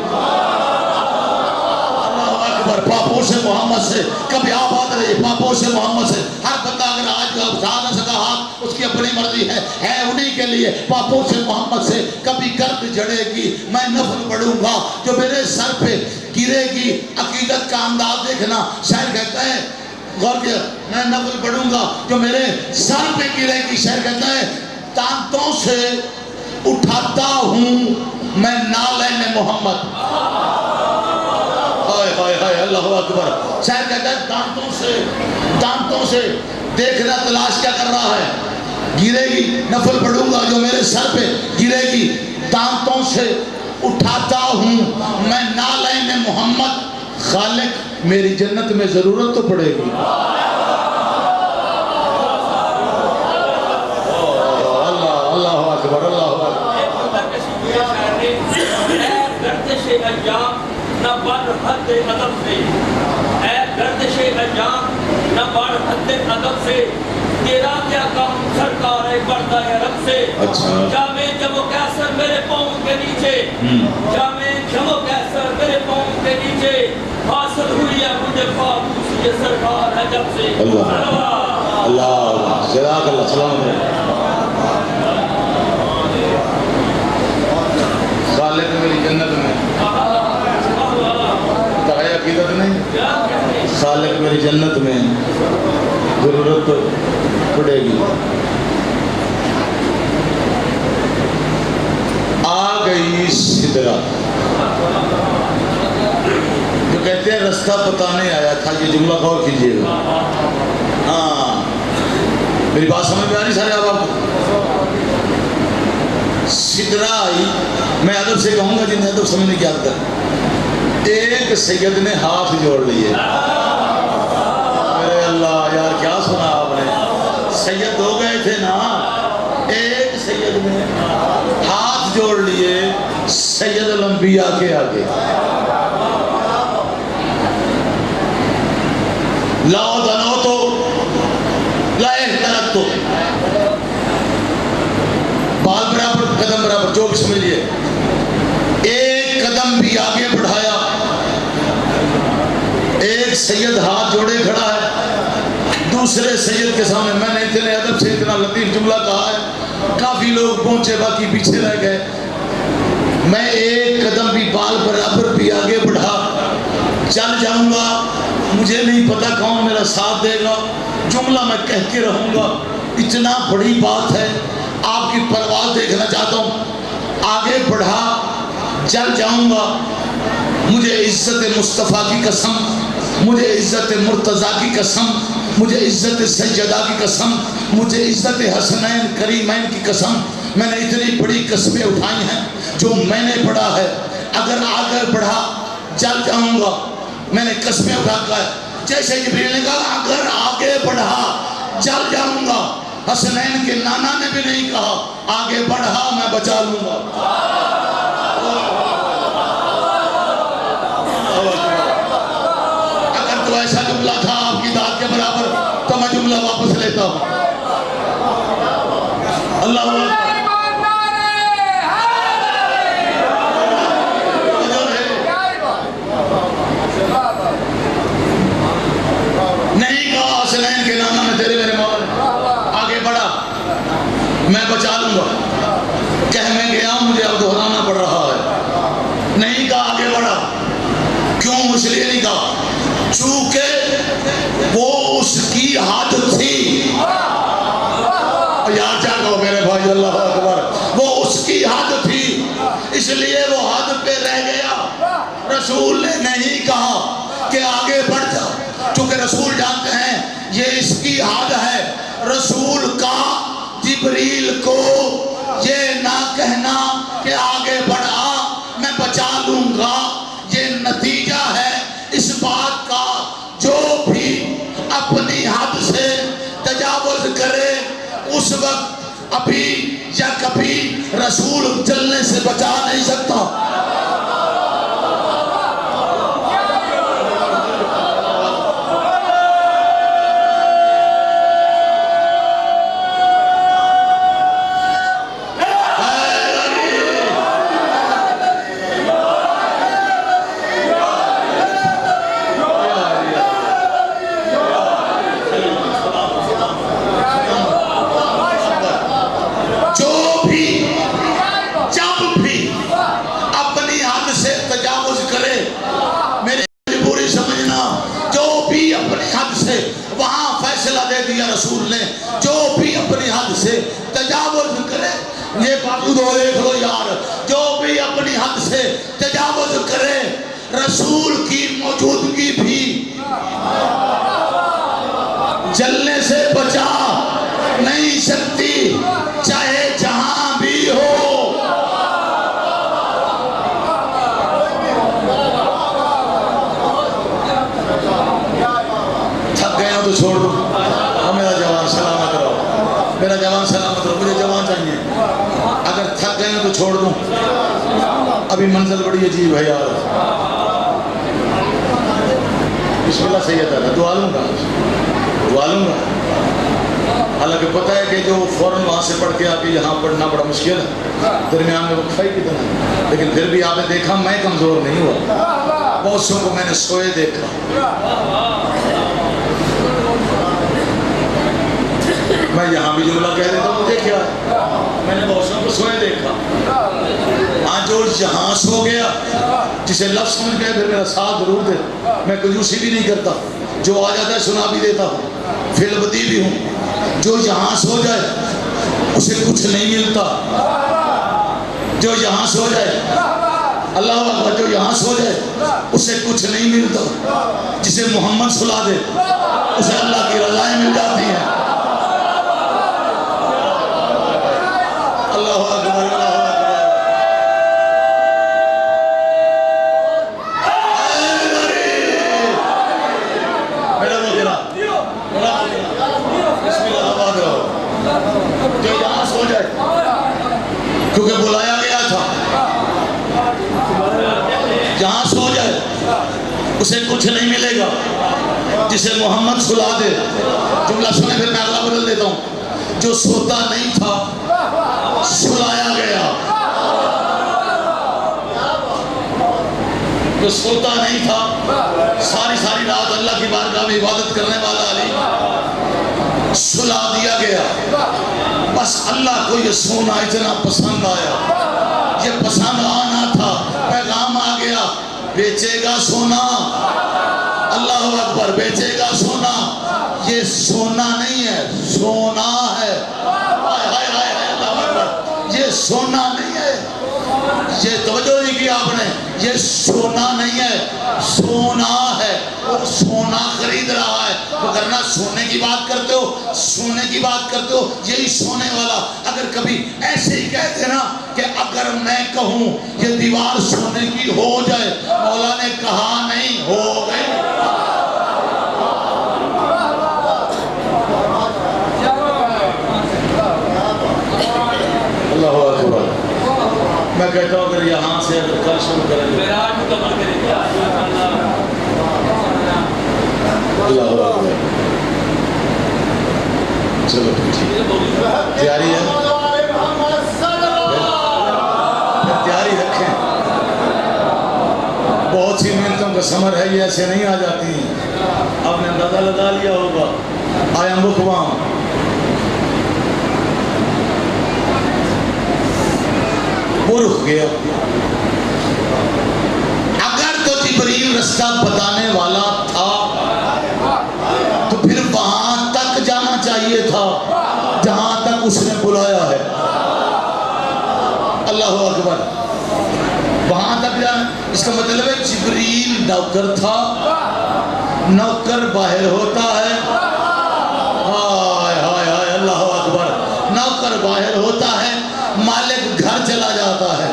اللہ اکبر۔ پاپوش محمد سے کبھی آباد رہی، پاپوش محمد سے۔ ہر بندہ اگر آج اٹھا نہ سکا ہاتھ، اس کی اپنی مرضی ہے انہی کے لیے۔ پاپوش محمد سے کبھی گرد جھڑے گی، میں نفل پڑھوں گا جو میرے سر پہ گرے گی۔ عقیدت کا انداز دیکھنا، شاعر کہتا ہے، غور کیا، میں نفل پڑھوں گا جو میرے سر پہ گرے گی۔ شاعر کہتا ہے، دانتوں سے اٹھاتا ہوں میں نالین محمد۔ ہائے ہائے ہائے، اللہ اکبر۔ شاعر کہتا ہے، دانتوں سے دیکھنا تلاش کیا کر رہا ہے، گرے گی، نفل پڑھوں گا جو میرے سر پہ گرے گی، دانتوں سے اٹھاتا ہوں میں نالین محمد، خالق میری جنت میں ضرورت تو پڑے گی۔ اللہ اکبر، اللہ اکبر۔ گردش ایام نہ بڑھ حد ادب سے، اے گردش ایام نہ بڑھ حد ادب سے، تیرا کیا کام سرکار بردہ عرب سے۔ جامع جمو کیسر میرے پاؤں کے نیچے، جامع جمو کیسر میرے پاؤں کے نیچے، حاصل ہوئی ہے مجھے پاپوش یہ سرکار ہے جب سے۔ اللہ جزاک اللہ، سلام علیکم۔ خالق میری جنت میں، تغیر عقیدت نہیں، خالق میری جنت میں ضرورت تو پڑے گی۔ آ گئی سدرہ، جو کہتے ہیں رستہ بتانے آیا تھا، یہ جملہ غور کیجئے گا۔ ہاں میری بات سمجھ میں آ رہی سارے آپ کو؟ سدرہ آئی، میں ادب سے کہوں گا جنہیں ادب سمجھنے کی عادت ہے، ایک سید نے ہاتھ جوڑ لیے۔ میرے اللہ یار کیا سنا آپ نے، سید ہو گئے تھے نا، ایک سید نے ہاتھ جوڑ لیے سید الانبیاء کے آگے۔ لا دنو تو لا احترق تو، بال برابر قدم برابر، جو بھی سمجھ لیے، ایک قدم بھی آگے بڑھایا، ایک سید ہاتھ جوڑے کھڑا ہے دوسرے سید کے سامنے۔ میں نے اتنے ادب سے اتنا لطیف جملہ کہا ہے، کافی لوگ پہنچے باقی پیچھے رہ گئے۔ میں ایک قدم بھی بال برابر بھی آگے بڑھا، چل جاؤں گا، مجھے نہیں پتا کون میرا ساتھ دے گا، جملہ میں کہہ کے رہوں گا۔ اتنا بڑی بات ہے، آپ کی پرواز دیکھنا چاہتا ہوں۔ آگے بڑھا، چل جاؤں گا، مجھے عزت مصطفیٰ کی قسم مجھے عزت مرتضیٰ کی قسم، مجھے عزت سیدہ کی قسم، مجھے عزت حسنین کریمین کی قسم، میں نے اتنی بڑی قسمیں اٹھائی ہیں جو میں نے پڑھا ہے، اگر آگے بڑھا چل جاؤں گا. میں نے قسمیں اٹھا کر جیسے جبریل نے کہا اگر آگے بڑھا چل جاؤں گا، حسنین کے نانا نے بھی نہیں کہا آگے بڑھا میں بچا لوں گا. اگر تو ایسا جملہ تھا آپ کی داد کے برابر تو میں جملہ واپس لیتا ہوں. اللہ اکبر. نہیں کہا حسنین کے نانا نے تیرے میرے مولا نے آگے بڑھا میں بچا لوں گا. کہہ میں گیا مجھے اب دہرانا پڑ رہا ہے. نہیں کہا آگے بڑھا. کیوں؟ اس لیے نہیں کہا چونکہ وہ اس کی حد تھی. یار کیا کہو میرے بھائی، اللہ اکبر. وہ اس کی حد تھی اس لیے وہ حد پہ رہ گیا. رسول نے نہیں کہا کہ آگے بڑھ جا، چونکہ رسول جانتے ہیں یہ اس کی حد ہے. رسول کا جبریل کو یہ نہ کہنا کہ آگے بڑھا میں بچا لوں گا، یہ نتیجہ ہے اس بات کا جو بھی اپنی حد سے تجاوز کرے اس وقت ابھی یا کبھی رسول چلنے سے بچا نہیں سکتا. وہاں فیصلہ دے دیا رسول نے، جو بھی اپنی حد سے تجاوز کرے، یہ بات دیکھ لو یار، جو بھی اپنی حد سے تجاوز کرے رسول کی موجودگی بھی جلنے سے بچا نہیں سکتی، چاہے جہاں بھی ہو. تو چھوڑ دو. میرا جوان سلامت رہو، میرا جوان سلامت رہو، مجھے جوان چاہیے. اگر تھک گئے تو چھوڑ دوں. ابھی منزل بڑی عجیب ہے یار. بسم اللہ سید ہے، دعا لوں گا، دعا لوں گا. حالانکہ پتہ ہے کہ جو فوراً وہاں سے پڑھ کے آ کے یہاں پڑھنا بڑا مشکل ہے، درمیان میں وقفہ ہی کتنا ہے. لیکن پھر بھی آپ نے دیکھا میں کمزور نہیں ہوا. بہت سو کو میں نے سوئے دیکھا. میں یہاں بھی جملہ کہہ دیتا ہوں مجھے کیا ہے، میں نے بہت سو کو سوئے دیکھا. ہاں جو یہاں سو گیا جسے لفظ سمجھ گئے پھر میرا ساتھ ضرور دے. میں کنجوسی بھی نہیں کرتا، جو آ جاتا ہے سنا بھی دیتا ہوں، فی البدی بھی ہوں. جو یہاں سو جائے اسے کچھ نہیں ملتا. جو یہاں سو جائے اللہ اکبر، جو یہاں سو جائے اسے کچھ نہیں ملتا. جسے محمد سلا دے اسے اللہ کی رضائیں مل جاتی ہیں. اللہ اکبر، اللہ اکبر. میرا موترا، بسم اللہ آباد رہو. جو یہاں سو جائے کیونکہ بلایا گیا تھا، جہاں سو جائے اسے کچھ نہیں ملے گا. جسے محمد سلا دے، جملہ سنے پھر میں اگلا بدل دیتا ہوں. جو سوتا نہیں تھا سلایا گیا، جو سوتا نہیں تھا ساری رات اللہ کی بارگاہ میں عبادت کرنے والا علی سلا دیا گیا. بس اللہ کو یہ سونا اتنا پسند آیا، یہ پسند آنا تھا. پیغام آ گیا، بیچے گا سونا. اللہ اکبر، بیچے گا سونا. یہ سونا نہیں ہے، سونا ہے. اللہ اکبر، یہ سونا نہیں ہے. یہ توجہ نہیں کی آپ نے، یہ سونا نہیں ہے، سونا ہے. وہ سونا خرید رہا ہے، وگرنہ سونے کی بات کرتے ہو، سونے کی بات کرتے ہو، یہی سونے والا اگر کبھی ایسے ہی کہتے نا کہ اگر میں کہوں یہ دیوار سونے کی ہو جائے، مولا نے کہا نہیں، ہو گئی۔ اللہ اکبر۔ میں کہتا ہوں اگر یہاں سے اگر کل شروع کریں گے، اللہ اکبر۔ چلو تیاری ہے، تیاری رکھیں، بہت سی محنتوں کا ثمر ہے، یہ ایسے نہیں آ جاتی ہیں۔ آپ نے اندازہ لگا لیا ہوگا، آیا مکوام وہ رک گیا۔ اگر تو جبریل رستہ بتانے والا تھا تو پھر وہاں تک جانا چاہیے تھا جہاں تک اس نے بلایا ہے۔ اللہ اکبر۔ وہاں تک جانا، اس کا مطلب ہے جبریل نوکر تھا، نوکر باہر ہوتا ہے، ہائے ہائے ہائے، اللہ اکبر، نوکر باہر ہوتا ہے، مالک گھر چلا جاتا ہے۔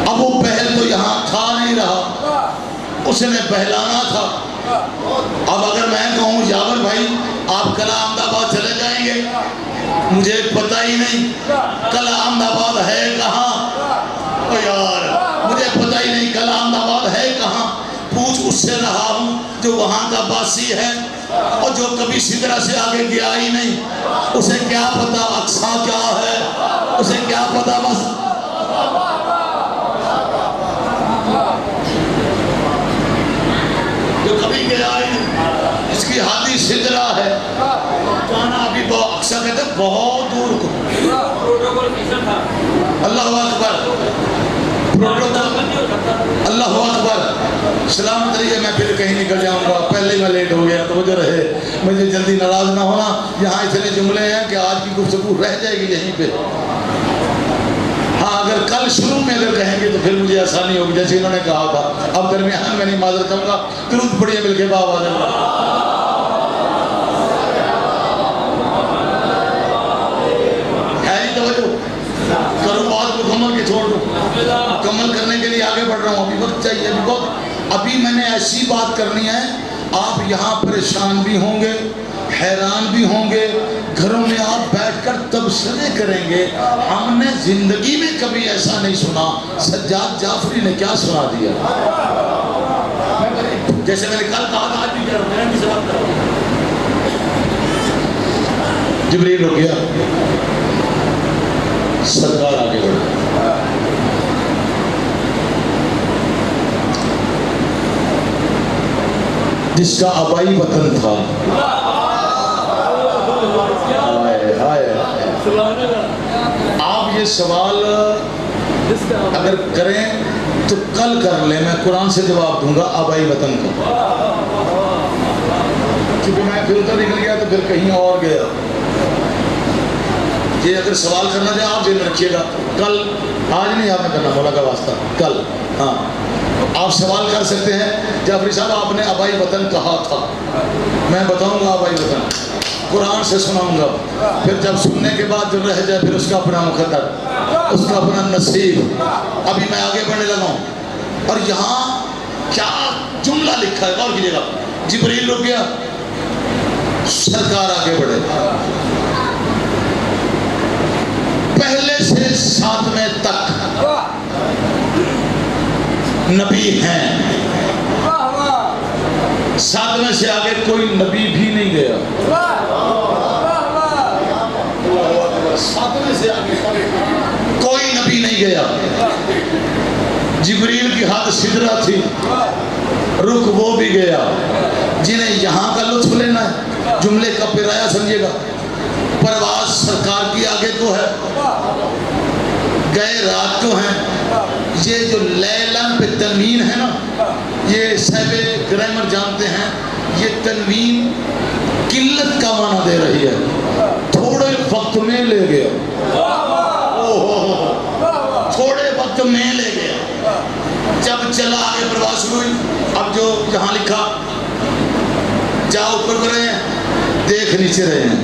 اب وہ پہل تو یہاں تھا نہیں رہا، اس نے بہلانا تھا۔ اب اگر میں کہوں یاور بھائی آپ کل احمد آباد چلے جائیں گے، مجھے پتہ ہی نہیں کل احمد آباد ہے کہاں، او یار مجھے پتہ ہی نہیں کل احمد آباد ہے کہاں، پوچھ اس سے رہا ہوں جو وہاں کا باسی ہے اور جو کبھی سدرہ سے آگے گیا ہی نہیں، اسے کیا پتا اقصیٰ کیا ہے، اسے کیا پتا بس جو کبھی گیا ہی نہیں، اس کی حادی سدرہ ہے، کہانا ابھی اقصیٰ کہتے ہیں بہت دور کو۔ اللہ اکبر، اللہ اکبر، سلامت رہیے، میں پھر کہیں نکل جاؤں گا، پہلے میں لیٹ ہو گیا، توجہ رہے، مجھے جلدی ناراض نہ ہونا، یہاں اتنے جملے ہیں کہ آج کی گفتگو رہ جائے گی یہیں پہ۔ ہاں اگر کل شروع میں اگر کہیں گے تو پھر مجھے آسانی ہوگی، جیسے انہوں نے کہا تھا۔ اب درمیان میں نہیں معذرت چاہوں گا، درود پڑھیے مل کے باب آ جائے۔ ہے نہیں توجہ، کروں بات مکمل کے چھوڑ دوں، مکمل کرنے کے لیے آگے بڑھ رہا ہوں، ابھی وقت چاہیے، ابھی بہت، ابھی میں نے ایسی بات کرنی ہے، آپ یہاں پریشان بھی ہوں گے، حیران بھی ہوں گے، گھروں میں آپ بیٹھ کر تبصرے کریں گے، ہم نے زندگی میں کبھی ایسا نہیں سنا، سجاد جعفری نے کیا سنا دیا۔ جیسے میں نے کل کہا تھا، آج بھی کہہ رہا ہوں، میں کسی بات کر رہا ہوں۔ جبریل ہو گیا، سرکار آگے بڑھے، جس کا آبائی وطن تھا، آپ یہ سوال اگر کریں تو کل کر لیں، میں قرآن سے جواب دوں گا آبائی وطن کا، کیونکہ میں پھر ادھر نکل گیا تو پھر کہیں اور گیا۔ یہ اگر سوال کرنا چاہے آپ ذہن رکھیے گا، کل، آج نہیں آپ نے کرنا، مولا کا واسطہ، کل، ہاں آپ سوال کر سکتے ہیں، جعفری صاحب آپ نے آبائی وطن کہا تھا، میں بتاؤں گا آبائی وطن، قرآن سے سناؤں گا، پھر جب سننے کے بعد جو رہ جائے پھر اس کا اپنا مقدر، اس کا اپنا نصیب۔ ابھی میں آگے بڑھنے لگا ہوں، اور یہاں کیا جملہ لکھا ہے، غور کیجیے گا، جبریل رک گیا، سرکار آگے بڑھے، پہلے سے ساتویں تک نبی ہیں، ساتویں سے آگے کوئی نبی بھی نہیں گیا، ساتویں سے آگے کوئی نبی نہیں گیا۔ جبریل کی حد سدرہ تھی، رک وہ بھی گیا، جنہیں یہاں کا لطف لینا ہے، جملے کا پیرایا سمجھے گا، پرواز سرکار کی آگے کو ہے، گئے رات کو ہیں، یہ جو لیلن پہ تنوین ہے نا، یہ صاحب گرامر جانتے ہیں، یہ تنوین قلت کا معنی دے رہی ہے، تھوڑے وقت میں لے گیا، تھوڑے وقت میں لے گیا، جب چلا آگے پرواز ہوئی، اب جو یہاں لکھا جا اوپر کو رہے ہیں، دیکھ نیچے رہے ہیں.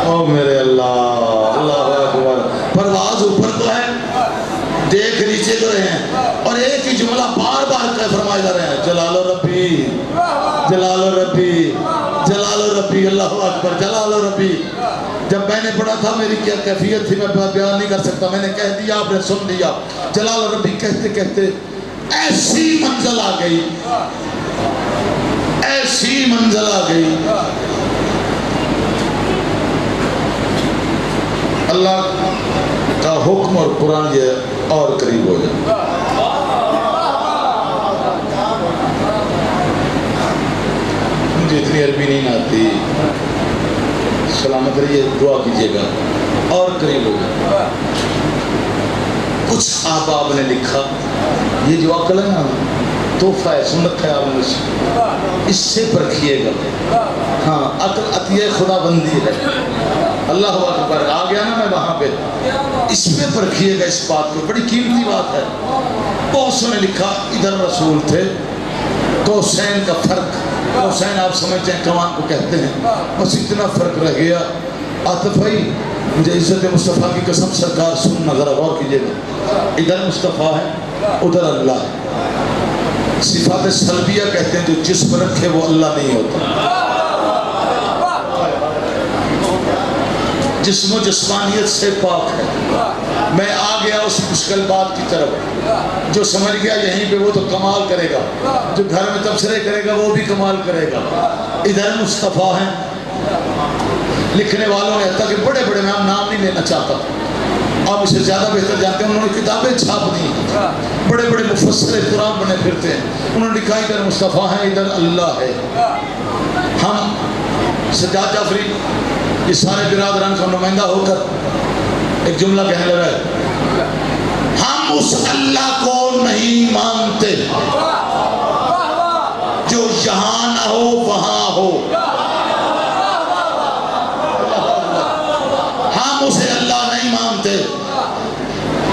او میرے اللہ، اللہ اکبر. پرواز اوپر کو ہے، دیکھ نیچے کو رہے ہیں، اور ایک ہی جملہ بار بار فرمائے جا رہے ہیں، جلال ربی، جلال ربی، جلال ربی. اللہ اکبر، جلال ربی. جب میں نے پڑھا تھا میری کیا کیفیت تھی میں بیان نہیں کر سکتا. میں نے کہہ دیا، آپ نے سن لیا. جلال ربی کہتے کہتے ایسی منزل آ گئی، ایسی منزل آ گئی. اللہ کا حکم اور قرآن یہ اور قریب ہو جائے. مجھے اتنی عربی نہیں آتی، سلامت رہیے، دعا کیجیے گا اور قریب ہو جائے. کچھ احباب نے لکھا، یہ جو عقل ہے نا تحفہ ہے، سنت ہے آپ نے، اس سے پرکھیے گا. ہاں، عقل عطیہ خدا بندی ہے. اللہ اکبر. آ گیا نا میں وہاں پہ، اس پہ پرکھیے گا، اس بات کو. بڑی قیمتی بات ہے. بہت سے نے لکھا ادھر رسول تھے، قوسین کا فرق. قوسین آپ سمجھتے ہیں کمان کو کہتے ہیں، بس اتنا فرق رہ گیا. آتف بھائی مجھے عزت مصطفیٰ کی قسم سرکار سننا، ذرا غور کیجیے گا. ادھر مصطفیٰ ہے، ادھر اللہ ہے. صفات سلبیہ کہتے ہیں جو جسم رکھے وہ اللہ نہیں ہوتا. جسم و جسمانیت سے پاک ہے. میں آ گیا اس مشکل بات کی طرف، جو سمجھ گیا یہیں پہ وہ تو کمال کرے گا، جو گھر میں تبصرے کرے گا وہ بھی کمال کرے گا. ادھر مصطفیٰ ہیں. لکھنے والوں نے، حتیٰ کہ بڑے بڑے، میں نام نہیں لینا چاہتا، آپ اسے زیادہ بہتر جانتے ہیں، انہوں نے کتابیں چھاپ دی، بڑے بڑے مفسر قرآن بنے پھرتے ہیں. انہوں نے لکھا ادھر مصطفیٰ ہیں، ادھر اللہ ہے. ہم سجاد جعفری یہ سارے برادران کا نمائندہ ہو کر ایک جملہ کہنے لگا ہے، ہم اس اللہ کو نہیں مانتے جو یہاں نہ ہو وہاں ہو. ہم اسے اللہ نہیں مانتے.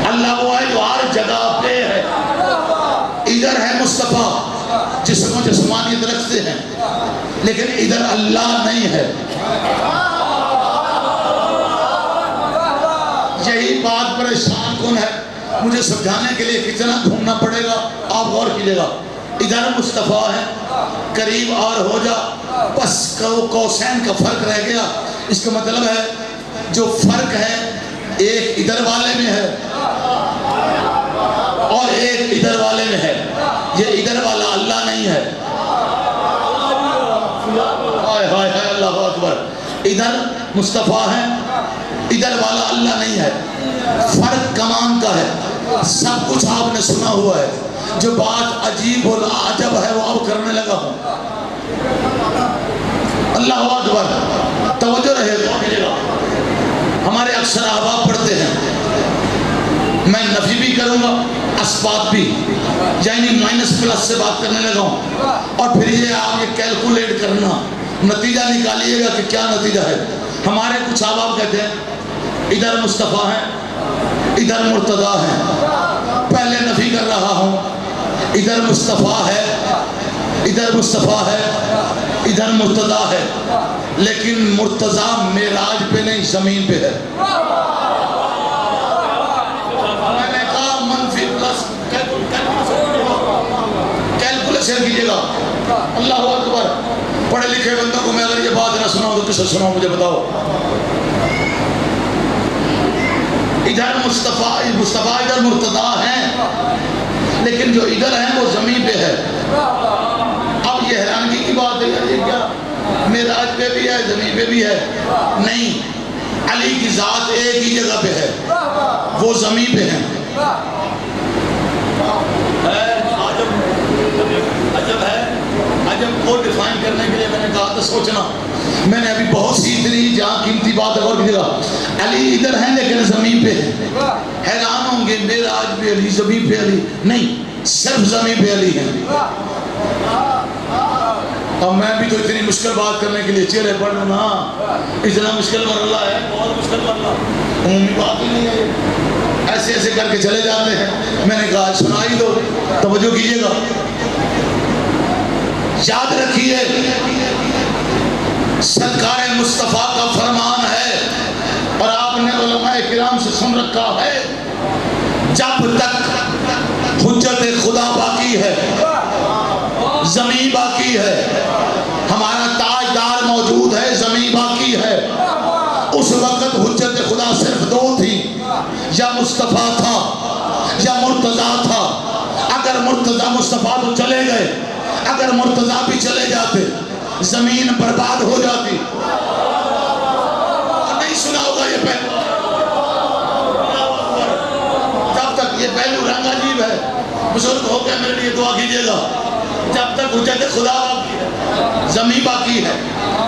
اللہ وہ ہے جو ہر جگہ پہ ہے. ادھر ہے مصطفیٰ، جسم و جسمانیت رکھتے ہیں، لیکن ادھر اللہ نہیں ہے. یہی بات پریشان کن ہے. مجھے سمجھانے کے لیے کتنا گھومنا پڑے گا، آپ غور کیجیے گا. ادھر مصطفیٰ ہے، قریب اور ہو جا، بس قوسین کا فرق رہ گیا. اس کا مطلب ہے جو فرق ہے ایک ادھر والے میں ہے اور ایک ادھر والے میں ہے. یہ ادھر والا اللہ نہیں ہے. ہائے ہائے ہائے، اللہ اکبر. ادھر مصطفیٰ ہے، ادھر والا اللہ نہیں ہے. فرق کمان کا ہے. سب کچھ آپ نے سنا ہوا ہے. جو بات عجیب و عجب ہے وہ اب کرنے لگا ہوں. اللہ اکبر. توجہ رہے گا. ہمارے اکثر احباب پڑھتے ہیں، میں نفی بھی کروں گا، اسباب بھی، یعنی مائنس پلس سے بات کرنے لگا ہوں. اور پھر یہ آپ یہ کیلکولیٹ کرنا، نتیجہ نکالیے گا کہ کیا نتیجہ ہے. ہمارے کچھ احباب کہتے ہیں ادھر مصطفیٰ ہے، ادھر مرتضیٰ ہے. پہلے نفی کر رہا ہوں، ادھر مصطفیٰ ہے، ادھر مصطفیٰ ہے، ادھر مرتضیٰ ہے. لیکن مرتضیٰ معراج پہ نہیں، زمین پہ ہے. میں نے کہا منفی پلس کیلکولیشن کیجیے گا. اللہ اکبر. پڑھے لکھے بندوں کو میں اگر یہ بات نہ سناؤں تو کسے سناؤں؟ مجھے بتاؤ. ادھر مصطفیٰ ادھر مرتضیٰ ہیں، لیکن جو ادھر ہیں وہ زمین پہ ہے. اب یہ حیرانگی کی بات ہے، یہ کیا معراج پہ بھی ہے زمین پہ بھی ہے؟ نہیں، علی کی ذات ایک ہی جگہ پہ ہے، وہ زمین پہ ہیں. عجب ہے. عجب کو ڈیفائن کرنے کے لیے میں نے کہا تھا سوچنا. میں نے ابھی بہت سی اتنی جہاں قیمتی بات غور کیجیے گا. علی ادھر ہیں لیکن زمین پہ ہے. حیران ہوں گے معراج پہ علی، زمین پہ علی نہیں، صرف زمین پہ علی ہیں. اب میں بھی تو اتنی مشکل بات کرنے کے لیے چہرے پڑھ لوں نا. اتنا مشکل مرحلہ ہے، بہت مشکل مرحلہ، عمومی بات ہی نہیں ہے. ایسے ایسے کر کے چلے جاتے ہیں. میں نے کہا سنا ہی دو، توجہ کیجیے گا. یاد رکھیے سرکار مصطفیٰ کا فرمان ہے اور آپ نے علماء کرام سے سن رکھا ہے، جب تک حجت خدا باقی ہے، زمین باقی ہے، ہمارا تاجدار موجود ہے، زمین باقی ہے، اس وقت حجت خدا صرف دو تھی، یا مصطفیٰ تھا یا مرتضیٰ تھا۔ اگر مرتضیٰ مصطفیٰ تو چلے گئے، اگر مرتضیٰ بھی چلے جاتے زمین برباد ہو جاتی۔ نہیں سنا ہوگا یہ پہلو، جب تک یہ پہلو رنگ عجیب ہے، بزرگ ہو کے میرے لیے دعا کیجئے گا، جب تک حجت خدا باقی ہے، زمین باقی ہے۔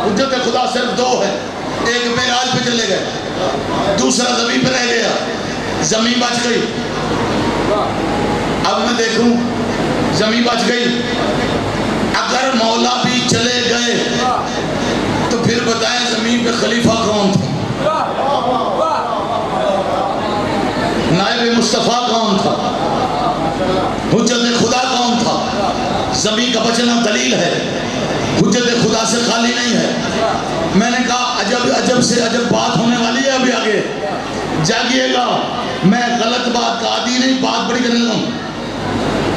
حجت خدا صرف دو ہے، ایک معراج پہ چلے گئے، دوسرا زمین پہ رہ گیا، زمین بچ گئی۔ اب میں دیکھوں زمین بچ گئی، اگر مولا بھی چلے گئے تو پھر بتائیں زمین پہ خلیفہ کون تھا، نائب مصطفیٰ کون تھا، حجت خدا کون تھا؟ زمین کا بچنا دلیل ہے، حجت خدا سے خالی نہیں ہے۔ میں نے کہا عجب عجب سے عجب بات ہونے والی ہے ابھی آگے، جاگیے گا، میں غلط بات کا عادی نہیں، بات بڑی کرنے لوں،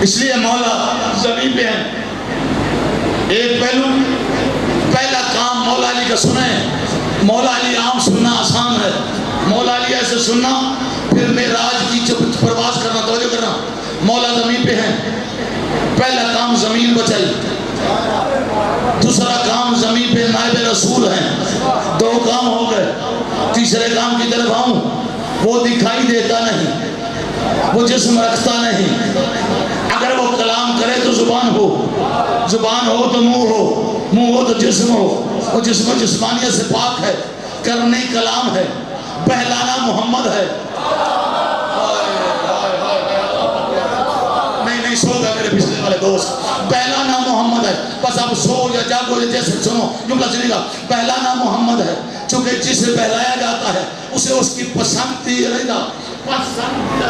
اس لیے مولا زمین پہ ہیں۔ ایک پہلو، پہلا کام مولا علی کا سنیں۔ مولا علی عام سننا آسان ہے، مولا علی ایسے سننا، پھر معراج کی پرواز کرنا، توجہ کرنا۔ مولا زمین پہ ہیں، پہلا کام زمین بچائی، دوسرا کام زمین پہ نائب رسول ہیں، دو کام ہو گئے۔ تیسرے کام کی طرف آؤں، وہ دکھائی دیتا نہیں، وہ جسم رکھتا نہیں، اگر وہ کلام کرے تو زبان ہو، زبان ہو تو منہ ہو، منہ ہو تو جسم ہو، وہ جسم و جسمانیت سے پاک ہے، کرنے کلام ہے، بہلانا محمد ہے۔ نہیں سو گا میرے پچھلے والے دوست، پہلا نام محمد ہے، بس اب سو یا جاگو یا جیسے سنو، جملہ سنی گا، پہلا نام محمد ہے، چونکہ جسے پہلایا جاتا ہے اسے اس کی پسندیدہ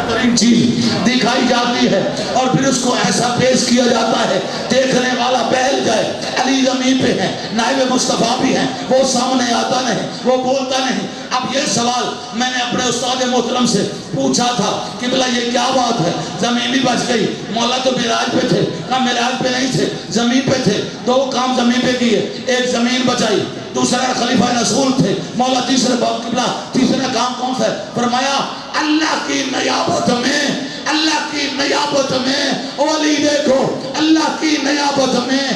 ترین چیز دکھائی جاتی ہے، اور پھر اس کو ایسا پیش کیا جاتا ہے دیکھنے والا بہل جائے۔ علی زمین پہ ہیں، نائب مصطفیٰ بھی ہیں، وہ سامنے آتا نہیں، وہ بولتا نہیں۔ اب یہ سوال میں نے اپنے استاد محترم سے پوچھا تھا کہ بلا یہ کیا بات ہے، زمین بھی بچ گئی، مولا تو معراج پہ تھے، نہ معراج پہ نہیں تھے، زمین پہ تھے، دو کام زمین پہ کیے، ایک زمین بچائی، دوسرا خلیفہ رسول تھے، مولا تیسرا کام کون سا ہے؟ فرمایا اللہ کی نیابت میں، اللہ کی نیابت میں، علی دیکھو، اللہ کی نیابت میں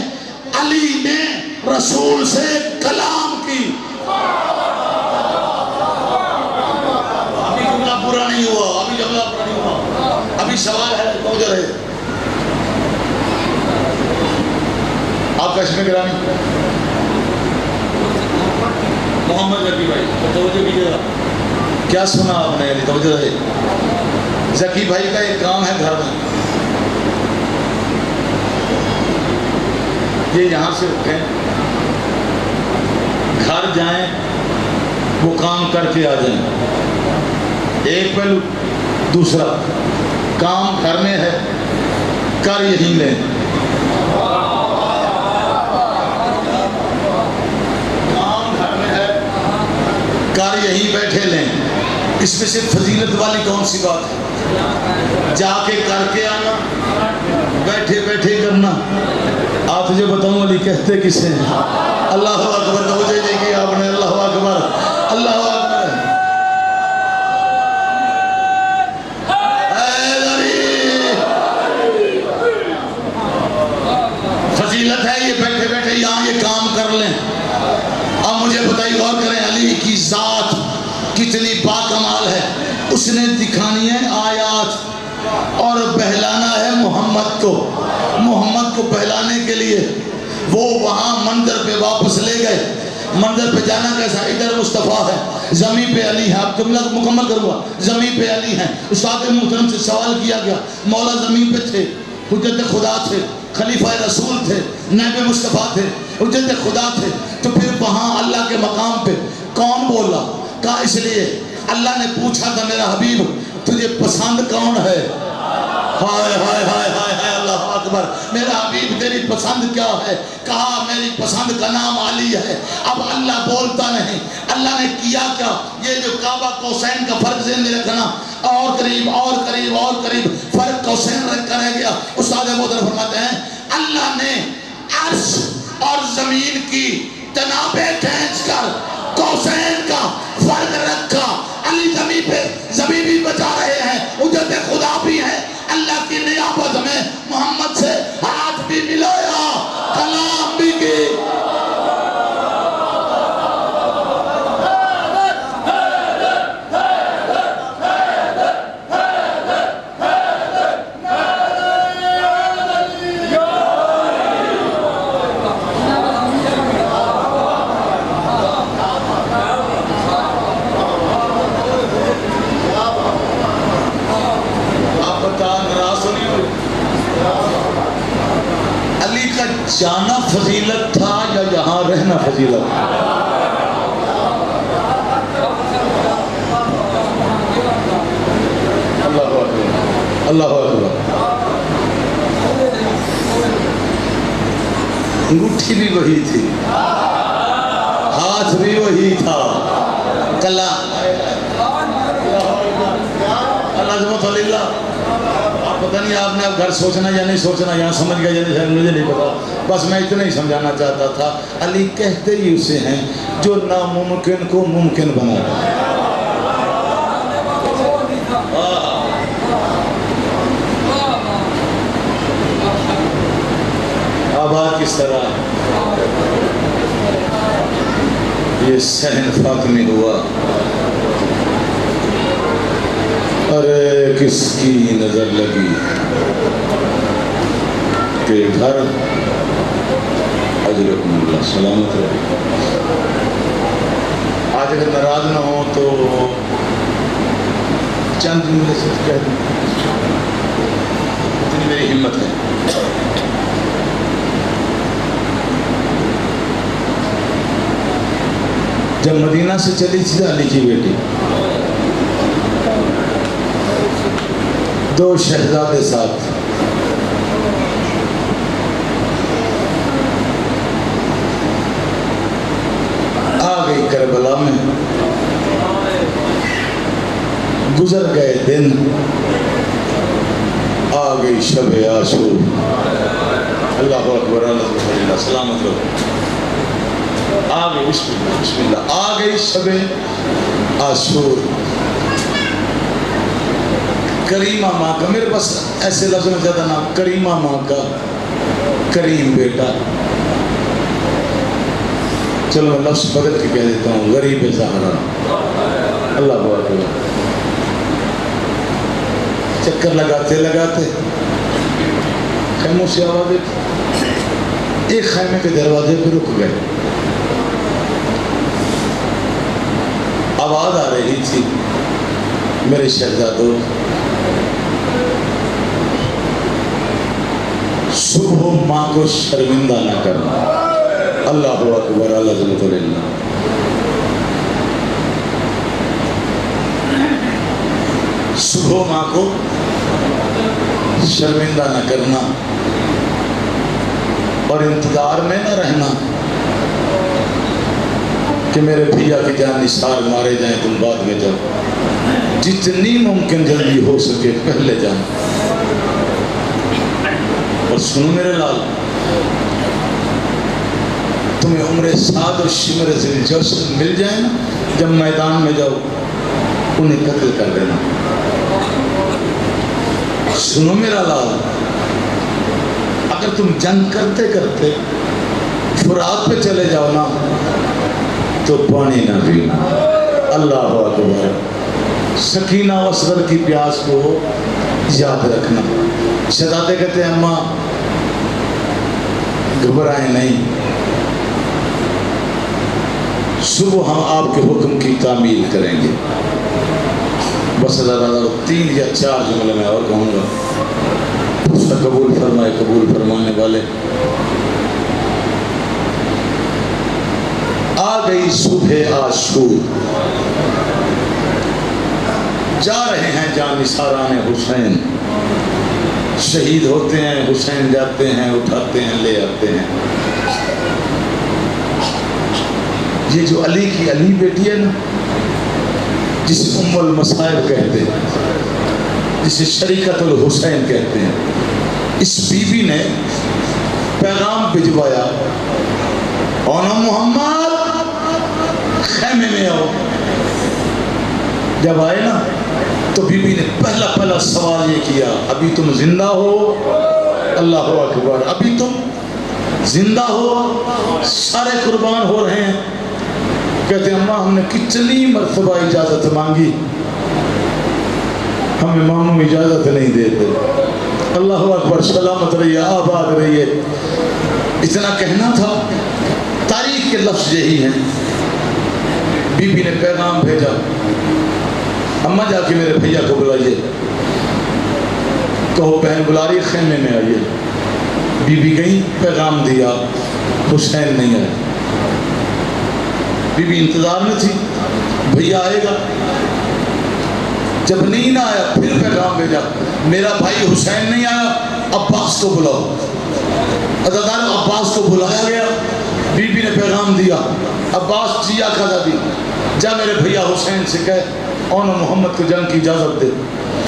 علی نے رسول سے کلام کی۔ ابھی جملہ پورا نہیں ہوا، ابھی جملہ پورا نہیں ہوا، ابھی سوال ہے توجہ رہے۔ آپ کا اسم گرامی محمد ذکی بھائی، توجہ کیجیے گا، کیا سنا آپ نے؟ توجہ رہے۔ ذکی بھائی کا ایک کام ہے گھر میں، یہ یہاں سے اٹھیں، گھر جائیں، وہ کام کر کے آ جائیں، ایک پہلو۔ دوسرا کام کرنے ہے، کر یہیں لیں، کر یہیں بیٹھے لیں۔ اس میں سے فضیلت والی کون سی بات ہے؟ جا کے کر کے آنا، بیٹھے بیٹھے کرنا۔ آپ تجھے بتاؤں علی کہتے کسے ہیں؟ اللہ اکبر، توجہ نہیں کی آپ نے، اللہ اکبر، اللہ اکبر۔ فضیلت ہے یہ، بیٹھے بیٹھے یہاں یہ کام کر لیں۔ اب مجھے بتائیے، غور کریں، علی کی ذات کتنی باکمال ہے، اس نے دکھانی ہے آیات اور بہلانا ہے محمد کو۔ محمد کو بہلانے کے لیے وہ وہاں منظر پہ واپس لے گئے۔ منظر پہ جانا کیسا؟ ادھر مصطفیٰ ہے، زمین پہ علی ہے۔ آپ جملہ مکمل کروں گا، زمین پہ علی ہیں۔ استاد محترم سے سوال کیا گیا، مولا زمین پہ تھے، حجت خدا تھے، خلیفہ رسول تھے، نائب مصطفیٰ تھے، حجت خدا تھے، تو پھر وہاں اللہ کے مقام پہ کون بولا؟ کہا اس لیے اللہ نے پوچھا تھا میرا حبیب تجھے پسند کون ہے؟ ہائے ہائے ہائے ہائے ہائے، اللہ اکبر، میرا حبیب تیری پسند کیا ہے؟ کہا میری پسند کا نام علی ہے۔ اب اللہ بولتا نہیں، اللہ نے کیا کیا؟ یہ جو کعبہ قوسین کا فرق ذہن میں رکھنا، اور قریب اور قریب اور قریب فرق قوسین رکھ کر رہ گیا۔ استاد محترم فرماتے ہیں اللہ نے عرش اور زمین کی تنابیں کھینچ کر قوسین کا فرق رکھا۔ علی زمین بھی بچا رہے ہیں، اجرت خدا بھی ہے، اللہ کی نیابت میں محمد سے ہاتھ بھی ملایا، کلام بھی کی۔ علی کا جانا فضیلت تھا یا یہاں رہنا فضیلت تھا؟ اللہ اکبر، اللہ اکبر۔ انگوٹھی بھی وہی تھی، ہاتھ بھی وہی تھا، کلام اللہ۔ پتہ نہیں آپ نے اب گھر سوچنا یا نہیں سوچنا، یہاں سمجھ گیا یا نہیں مجھے نہیں پتا، بس میں اتنا ہی سمجھانا چاہتا تھا۔ علی کہتے ہی اسے ہیں جو ناممکن کو ممکن بنا رہا ہے۔ آباد کس طرح یہ صحن فاطمی ہوا، ارے کس کی نظر لگی کہ گھر اجرکم اللہ سلامت رہے۔ آج اگر ناراض نہ ہو تو چند جملے سے کہہ دوں، اتنی میری ہمت ہے۔ جب مدینہ سے چلی تھی علی کی بیٹی، دو شہزادے ساتھ، آ گئی کربلا میں، گزر گئے دن، آ گئی شب عاشور۔ اللہ اکبر، اللہ سلامت رہو۔ آ گئی، بسم اللہ، آ گئی شب عاشور۔ کریمہ ماں کا، میرے پاس ایسے لفظ میں زیادہ نام، کریمہ ماں کا کریم بیٹا، چلو میں لفظ بدل کے کہہ دیتا ہوں، غریب زہرا۔ اللہ اکبر۔ چکر لگاتے لگاتے خیموں سے آواز ایک خیمے کے دروازے پہ رک گئے، آواز آ رہی تھی، میرے شہزادوں صبح ماں کو شرمندہ نہ کرنا۔ اللہ اکبر، الحمدللہ۔ صبح ماں کو شرمندہ نہ کرنا اور انتظار میں نہ رہنا کہ میرے بھیا کی جان نثار مارے جائیں تم بعد میں جاؤ، جتنی ممکن جلدی ہو سکے پہلے جائیں۔ اور سنو میرے لال، تمہیں عمر سعد اور شمر ذوالجوشن مل جائیں نا، جب میدان میں جاؤ انہیں قتل کر دینا۔ سنو میرا لال، اگر تم جنگ کرتے کرتے فرات پہ چلے جاؤ نا تو پانی نہ پینا۔ اللہ اکبر۔ سکینہ و اصغر کی پیاس کو یاد رکھنا۔ شہزادے کہتے ہیں اماں گھبرائیں نہیں، صبح ہم آپ کے حکم کی تعمیل کریں گے۔ بس اللہ 3 یا 4 جملے میں اور کہوں گا، اس کا قبول فرمائے، قبول فرمانے والے۔ آ گئی صبح عاشور، جا رہے ہیں جانثاران حسین، شہید ہوتے ہیں، حسین جاتے ہیں، اٹھاتے ہیں، لے آتے ہیں۔ یہ جو علی کی علی بیٹی ہے نا، جسے ام المصائب کہتے ہیں، جسے شریکت الحسین کہتے ہیں، اس بی بی نے پیغام بھجوایا، اونا محمد خیمے میں آؤ۔ جب آئے نا تو بی بی نے پہلا سوال یہ کیا، ابھی تم زندہ ہو؟ اللہ اکبر، ابھی تم زندہ ہو؟ سارے قربان ہو رہے ہیں۔ کہتے ہیں اماں ہم نے کتنی مرتبہ اجازت مانگی، ہمیں ماموں اجازت نہیں دیتے۔ اللہ اکبر، سلامت رہیے، آباد رہیے۔ اتنا کہنا تھا، تاریخ کے لفظ یہی ہیں۔ بی بی نے پیغام بھیجا، اماں جا کے میرے بھیا کو بلائیے، کہو بہن بلا رہی، خیمے میں آئیے۔ بی بی گئی، پیغام دیا، حسین نہیں آئے۔ بی بی انتظار میں تھی، بھیا آئے گا۔ جب نہیں نہ آیا، پھر پیغام بھیجا، میرا بھائی حسین نہیں آیا، عباس کو بلاؤ۔ عزادار عباس کو بلایا گیا، بی بی نے پیغام دیا، عباس جی آقا دادی جا میرے بھیا حسین سے کہہ اونا محمد کو جنگ کی اجازت دے،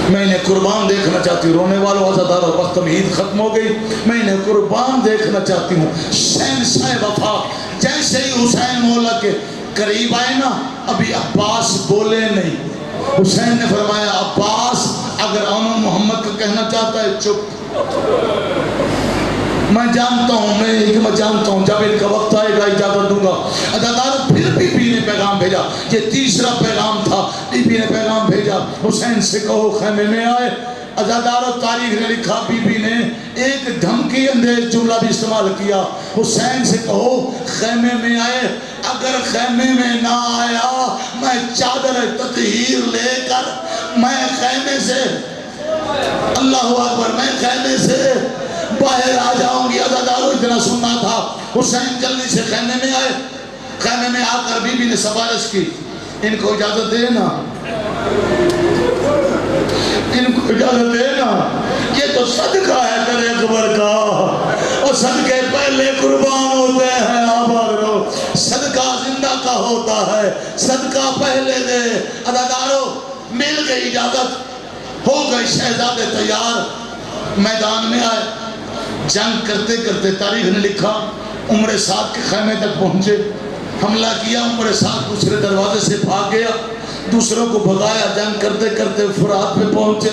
میں انہیں قربان دیکھنا چاہتی ہوں۔ رونے والوں عزاداروں، بس تمہید ختم ہو گئی، میں انہیں قربان دیکھنا چاہتی ہوں۔ شہنشاہ وفا جیسے ہی حسین مولا کے قریب آئے نا، ابھی عباس بولے نہیں۔ حسین نے فرمایا عباس اگر اونا محمد کو کہنا چاہتا ہے چپ، میں جانتا ہوں، میں جانتا ہوں جب ان کا وقت آئے گا اجازت دوں گا۔ عزاداروں، پھر بی بی نے پیغام بھیجا، یہ تیسرا پیغام تھا۔ بی بی نے پیغام بھیجا، حسین سے کہو خیمے میں آئے۔ عزاداروں، تاریخ نے لکھا بی بی نے ایک دھمکی اندیز جملہ بھی استعمال کیا، حسین سے کہو خیمے میں آئے۔ اگر خیمے میں نہ آیا، میں چادر تطہیر لے کر میں خیمے سے، اللہ اکبر، میں خیمے سے باہر آ جاؤں گی۔ عزاداروں، اتنا سننا تھا۔ حسین جلدی سے خیمے میں آئے۔ خیمے میں آ کر بی بی نے سفارش کی، ان کو اجازت دے نا، ان کو اجازت دے نا، یہ تو صدقہ ہے در اکبر کا، اور صدقے پہلے قربان ہوتے ہیں۔ آباد رہو، صدقہ زندہ کا ہوتا ہے، صدقہ پہلے دے۔ عزاداروں، مل گئی اجازت، ہو گئے شہزادے تیار، میدان میں آئے۔ جنگ کرتے کرتے تاریخ نے لکھا عمر سعد کے خیمے تک پہنچے، حملہ کیا، عمر سعد دوسرے دروازے سے بھاگ گیا، دوسروں کو بھگایا۔ جنگ کرتے کرتے فرات پہ پہنچے،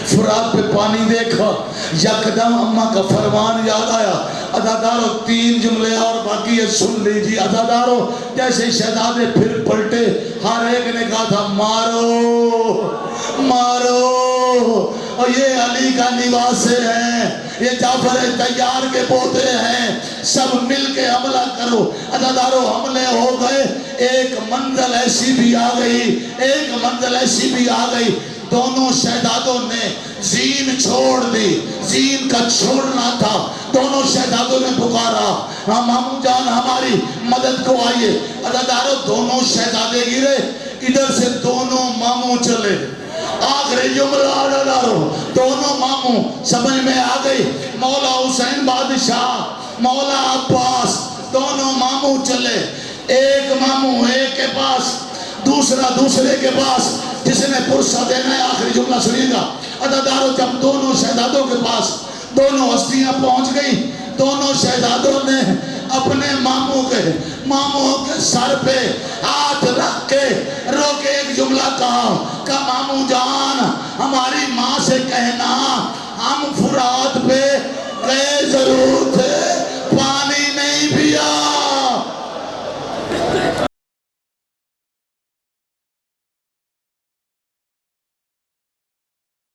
فرات پہ پانی دیکھا، یکدم اماں کا فرمان یاد آیا۔ عزاداروں، 3 جملے اور باقی ہے، سن لیجیے۔ عزاداروں، جیسے شہزادے پھر پلٹے، ہر ایک نے کہا تھا مارو مارو، اور یہ علی کا نواسے ہیں، یہ جعفر طیار کے پوتے ہیں، سب مل کے حملہ کرو۔ عزاداروں، حملے ہو گئے۔ ایک منزل ایسی بھی آ گئی، ایک منزل ایسی بھی آ گئی، دونوں شہزادوں نے زین چھوڑ دی، زین کا چھوڑنا تھا۔ دونوں شہزادوں نے پکارا ماموں جان ہماری مدد کو آئیے۔ عزاداروں، دونوں شہزادے گرے، ادھر سے دونوں ماموں چلے۔ آخری جملہ عزاداروں، دونوں ماموں سمجھ میں آ گئی، مولا حسین بادشاہ، مولا عباس، دونوں ماموں چلے۔ ایک ماموں ایک کے پاس، دوسرا دوسرے کے پاس، جس نے پرسہ دینا ہے۔ آخری جملہ سنیے گا عزاداروں، جب دونوں شہزادوں کے پاس دونوں ہستیاں پہنچ گئی، دونوں شہزادوں نے اپنے ماموں کے سر پہ ہاتھ رکھ کے رو کے ایک جملہ کہا ماموں جان ہماری ماں سے کہنا ہم فرات پہ گئے ضرور